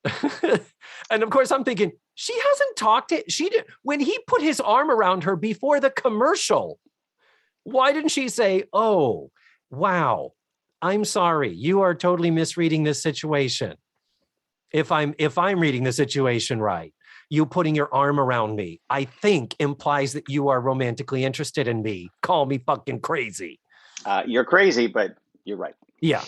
and of course I'm thinking, she hasn't talked to, she did when he put his arm around her before the commercial. Why didn't she say, "Oh, wow, I'm sorry. You are totally misreading this situation. If I'm reading the situation right, you putting your arm around me, I think implies that you are romantically interested in me. Call me fucking crazy." You're crazy, but you're right. Yeah.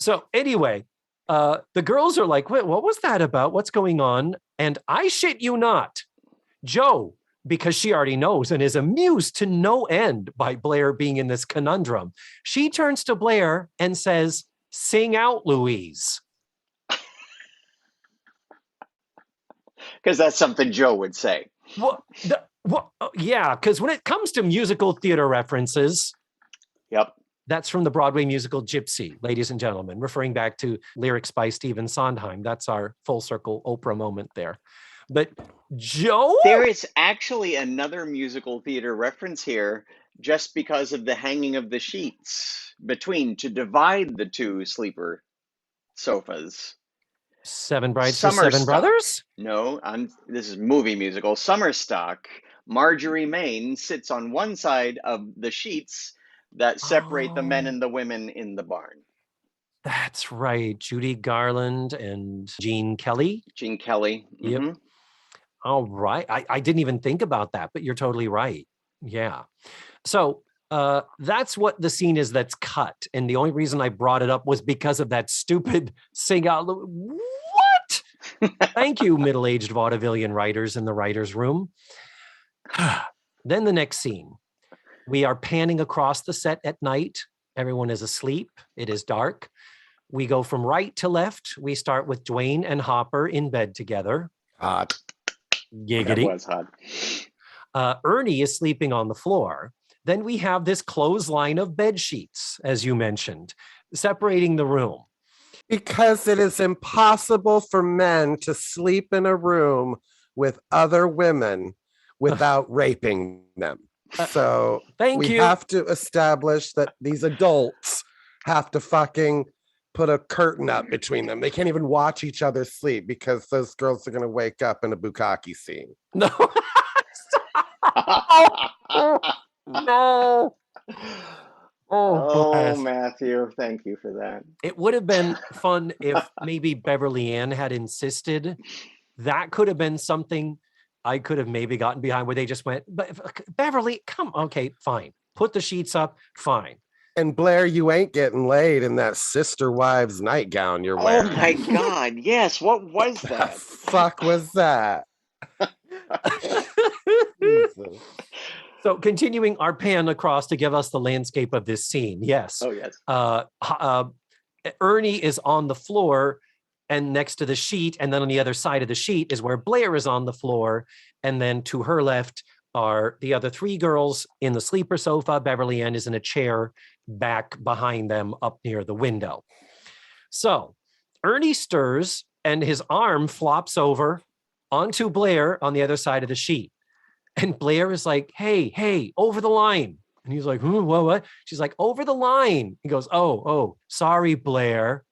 So anyway, the girls are like, "Wait, what was that about? What's going on?" And I shit you not, Joe, because she already knows and is amused to no end by Blair being in this conundrum, she turns to Blair and says, "Sing out, Louise." Because that's something Joe would say. Yeah, because when it comes to musical theater references, yep, that's from the Broadway musical Gypsy, ladies and gentlemen, referring back to lyrics by Stephen Sondheim. That's our full circle Oprah moment there. But Joe? There is actually another musical theater reference here just because of the hanging of the sheets between to divide the 2 sleeper sofas. 7 Brides for 7 Brothers? No, this is movie musical. Summerstock. Marjorie Main sits on one side of the sheets that separate the men and the women in the barn. That's right. Judy Garland and Gene Kelly. Gene Kelly. Mm-hmm. Yep. All right. I didn't even think about that, but you're totally right. Yeah. So that's what the scene is that's cut. And the only reason I brought it up was because of that stupid sing out. What? Thank you, middle-aged vaudevillian writers in the writer's room. Then the next scene. We are panning across the set at night. Everyone is asleep. It is dark. We go from right to left. We start with Dwayne and Hopper in bed together. Hot. Giggity. That was hot. Ernie is sleeping on the floor. Then we have this clothesline of bed sheets, as you mentioned, separating the room. Because it is impossible for men to sleep in a room with other women without raping them. So we have to establish that these adults have to fucking put a curtain up between them. They can't even watch each other sleep because those girls are going to wake up in a bukkake scene. No. No. Oh, Matthew, thank you for that. It would have been fun if maybe Beverly Ann had insisted. That could have been something I could have maybe gotten behind, where they just went, "But Beverly, come, okay, fine. Put the sheets up, fine." And Blair, you ain't getting laid in that sister wives nightgown you're wearing. Oh my God, yes. What was that? The fuck was that? So continuing our pan across to give us the landscape of this scene. Yes. Oh, yes. Ernie is on the floor and next to the sheet. And then on the other side of the sheet is where Blair is on the floor. And then to her left are the other 3 girls in the sleeper sofa. Beverly Ann is in a chair back behind them up near the window. So Ernie stirs and his arm flops over onto Blair on the other side of the sheet. And Blair is like, hey, over the line. And he's like, what? She's like, over the line. He goes, oh, sorry, Blair.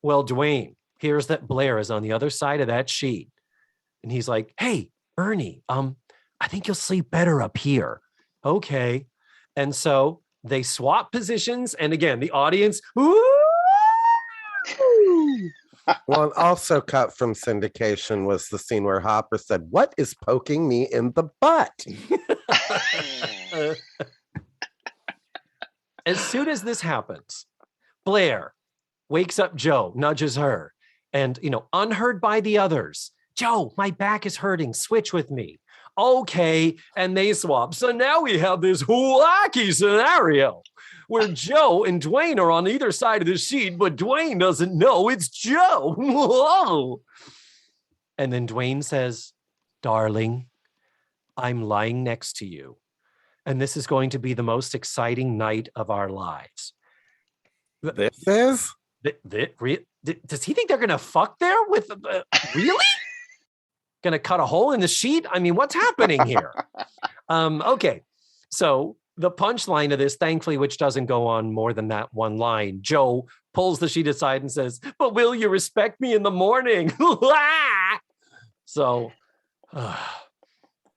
Well, Dwayne, here's that Blair is on the other side of that sheet. And he's like, hey, Ernie, I think you'll sleep better up here. Okay. And so they swap positions. And again, the audience, woo! Well, and also cut from syndication was the scene where Hopper said, "What is poking me in the butt?" as soon as this happens, Blair wakes up Joe, nudges her, and, unheard by the others, Joe, my back is hurting. Switch with me. Okay. And they swap. So now we have this wacky scenario where Joe and Dwayne are on either side of the sheet, but Dwayne doesn't know it's Joe. Whoa. And then Dwayne says, darling, I'm lying next to you. And this is going to be the most exciting night of our lives. This is? Does he think they're going to fuck there with, really? Going to cut a hole in the sheet? I mean, what's happening here? Okay. So the punchline of this, thankfully, which doesn't go on more than that one line, Joe pulls the sheet aside and says, but will you respect me in the morning? So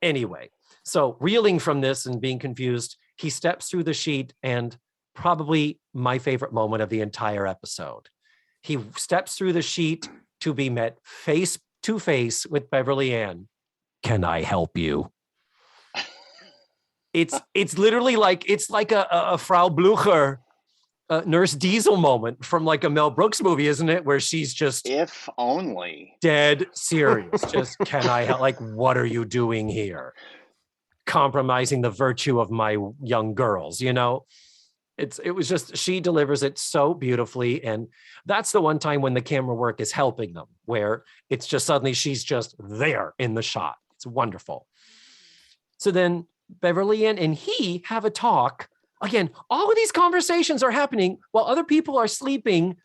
anyway, so reeling from this and being confused, he steps through the sheet, and probably my favorite moment of the entire episode. He steps through the sheet to be met face to face with Beverly Ann. Can I help you? It's literally like, it's like a Frau Blucher, Nurse Diesel moment from like a Mel Brooks movie, isn't it? Where she's just, if only, dead serious. Just, can I help? Like, what are you doing here? Compromising the virtue of my young girls, It was just, she delivers it so beautifully. And that's the one time when the camera work is helping them, where it's just suddenly she's just there in the shot. It's wonderful. So then Beverly Ann and he have a talk. Again, all of these conversations are happening while other people are sleeping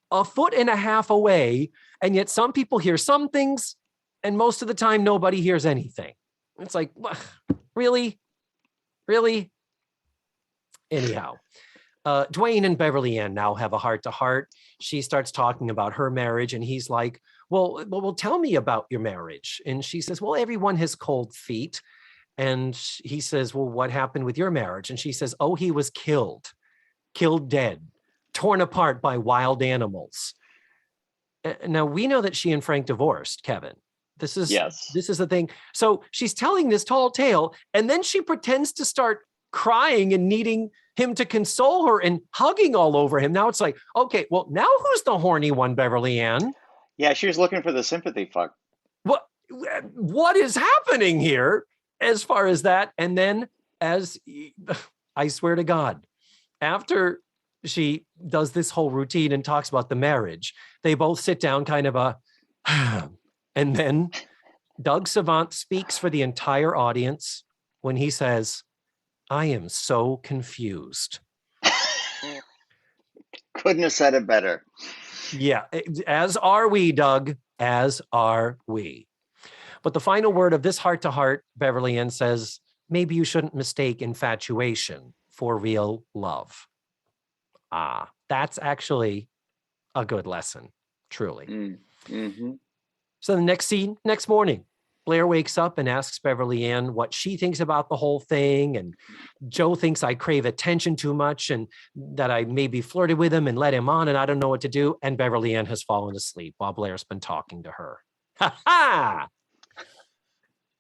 a foot and a half away. And yet some people hear some things, and most of the time nobody hears anything. It's like, really? Really? Anyhow. Dwayne and Beverly Ann now have a heart-to-heart. She starts talking about her marriage, and he's like, well, tell me about your marriage. And she says, well, everyone has cold feet. And he says, well, what happened with your marriage? And she says, oh, he was killed dead, torn apart by wild animals. Now, we know that she and Frank divorced, Kevin. This is the thing. So she's telling this tall tale, and then she pretends to start crying and needing him to console her and hugging all over him. Now it's like, okay, well, now who's the horny one, Beverly Ann? Yeah, she was looking for the sympathy fuck. What is happening here as far as that? And then, as I swear to God, after she does this whole routine and talks about the marriage, they both sit down kind of and then Doug Savant speaks for the entire audience when he says, I am so confused. Couldn't have said it better. Yeah, as are we, Doug, as are we. But the final word of this heart-to-heart, Beverly Ann says, maybe you shouldn't mistake infatuation for real love. That's actually a good lesson, truly. Mm-hmm. So the next scene, next morning, Blair wakes up and asks Beverly Ann what she thinks about the whole thing. And Joe thinks I crave attention too much and that I maybe flirted with him and led him on and I don't know what to do. And Beverly Ann has fallen asleep while Blair's been talking to her. Ha ha!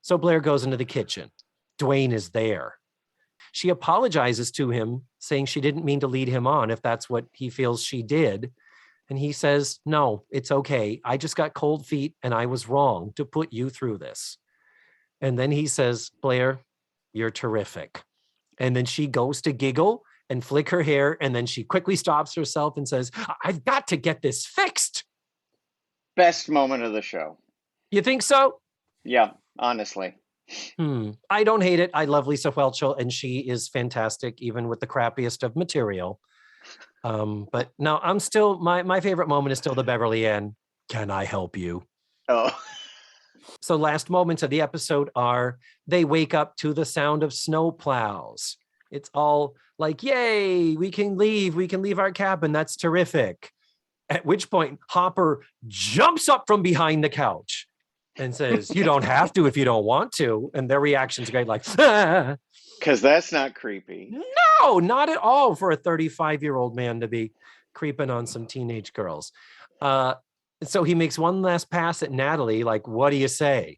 So Blair goes into the kitchen. Dwayne is there. She apologizes to him, saying she didn't mean to lead him on if that's what he feels she did. And he says, no, it's okay. I just got cold feet and I was wrong to put you through this. And then he says, Blair, you're terrific. And then she goes to giggle and flick her hair. And then she quickly stops herself and says, I've got to get this fixed. Best moment of the show. You think so? Yeah, honestly. I don't hate it. I love Lisa Whelchel and she is fantastic, even with the crappiest of material. But no, I'm still, my favorite moment is still the Beverly Ann, can I help you? Oh. So last moments of the episode are, they wake up to the sound of snow plows. It's all like, yay, we can leave our cabin. That's terrific. At which point Hopper jumps up from behind the couch and says, you don't have to if you don't want to. And their reaction's great, like, because that's not creepy. No, not at all for a 35-year-old man to be creeping on some teenage girls. So he makes one last pass at Natalie, like, what do you say?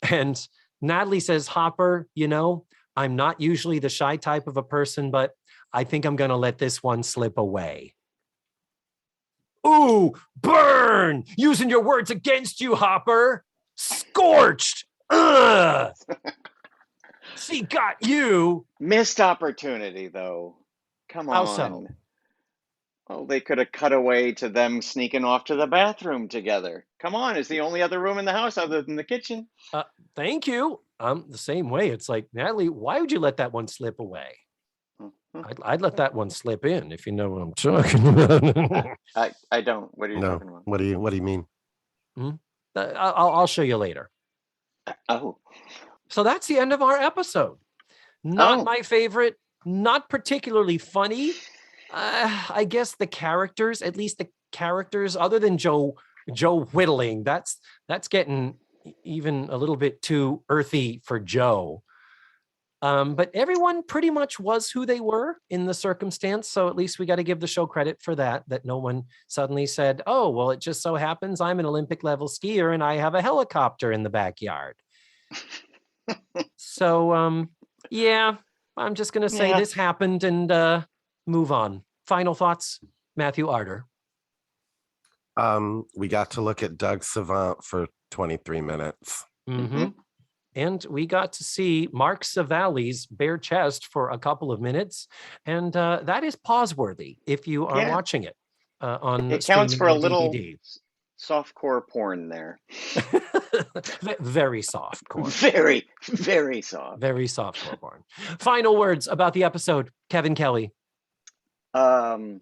And Natalie says, Hopper, I'm not usually the shy type of a person, but I think I'm going to let this one slip away. Ooh, burn! Using your words against you, Hopper. Scorched. Ugh. She got you. Missed opportunity, though. Come on. How so? Well, they could have cut away to them sneaking off to the bathroom together. Come on, it's the only other room in the house other than the kitchen. Thank you. I'm the same way. It's like, Natalie, why would you let that one slip away? I'd let that one slip in, if you know what I'm talking about. I don't. What are you talking about? What do you mean? I'll show you later. Oh. So that's the end of our episode. Not my favorite, not particularly funny. I guess the characters, at least the characters, other than Joe whittling, that's getting even a little bit too earthy for Joe. But everyone pretty much was who they were in the circumstance. So at least we got to give the show credit for that no one suddenly said, oh, well, it just so happens I'm an Olympic level skier and I have a helicopter in the backyard. So, yeah, I'm just going to say this happened and move on. Final thoughts, Matthew Arter. We got to look at Doug Savant for 23 minutes. Mm-hmm. And we got to see Mark Savali's bare chest for a couple of minutes. And that is pause-worthy if you are watching it on it counts for a little DVD. Softcore porn there. Very soft core. Very, very soft. Very softcore porn. Final words about the episode, Kevin Kelly. That's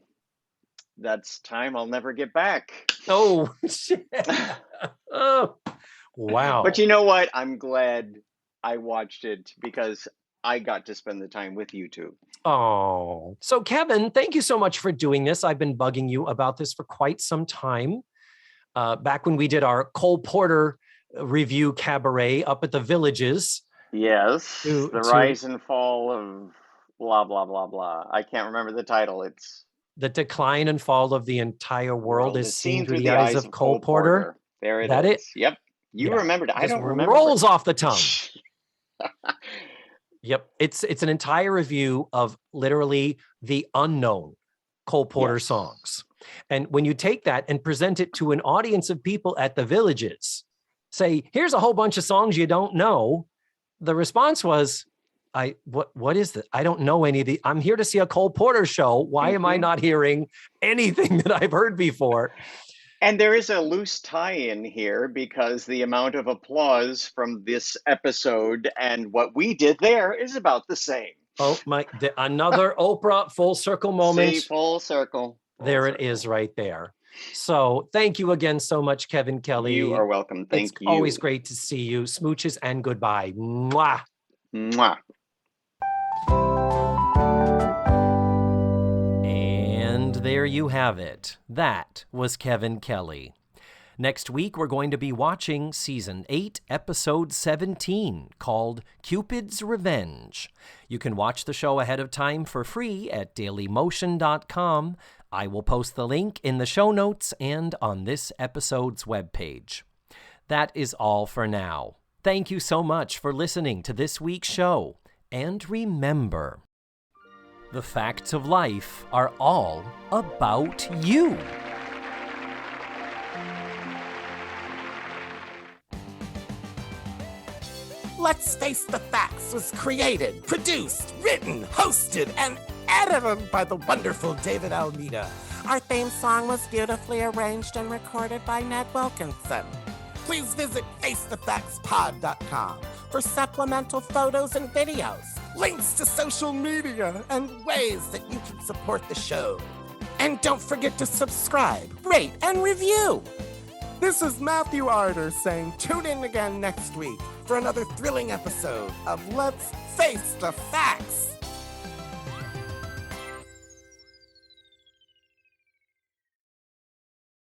time I'll never get back. Oh, shit. Oh, wow. But you know what? I'm glad I watched it because I got to spend the time with you two. Oh, so Kevin, thank you so much for doing this. I've been bugging you about this for quite some time. Back when we did our Cole Porter review cabaret up at the Villages. Yes, the rise and fall of blah, blah, blah, blah. I can't remember the title. It's The Decline and Fall of the Entire World is Seen Through the Eyes of Cole Porter. There it that is. It? Yep. You remembered. I don't remember. Rolls off the tongue. Yep. It's an entire review of literally the unknown Cole Porter songs. And when you take that and present it to an audience of people at the Villages, say, here's a whole bunch of songs you don't know. The response was, what is that? I don't know any of the, I'm here to see a Cole Porter show. Why am I not hearing anything that I've heard before? And there is a loose tie-in here because the amount of applause from this episode and what we did there is about the same. Oh my, another Oprah full circle moment. See, full circle. There it is right there. So thank you again so much, Kevin Kelly. You are welcome. Thank you. It's always great to see you. Smooches and goodbye. Mwah. Mwah. And there you have it. That was Kevin Kelly. Next week, we're going to be watching Season 8, Episode 17, called Cupid's Revenge. You can watch the show ahead of time for free at dailymotion.com. I will post the link in the show notes and on this episode's webpage. That is all for now. Thank you so much for listening to this week's show. And remember, the facts of life are all about you. Let's Face the Facts was created, produced, written, hosted, and edited by the wonderful David Almeida. Our theme song was beautifully arranged and recorded by Ned Wilkinson. Please visit FaceTheFactsPod.com for supplemental photos and videos, links to social media, and ways that you can support the show. And don't forget to subscribe, rate, and review. This is Matthew Arter saying tune in again next week for another thrilling episode of Let's Face the Facts.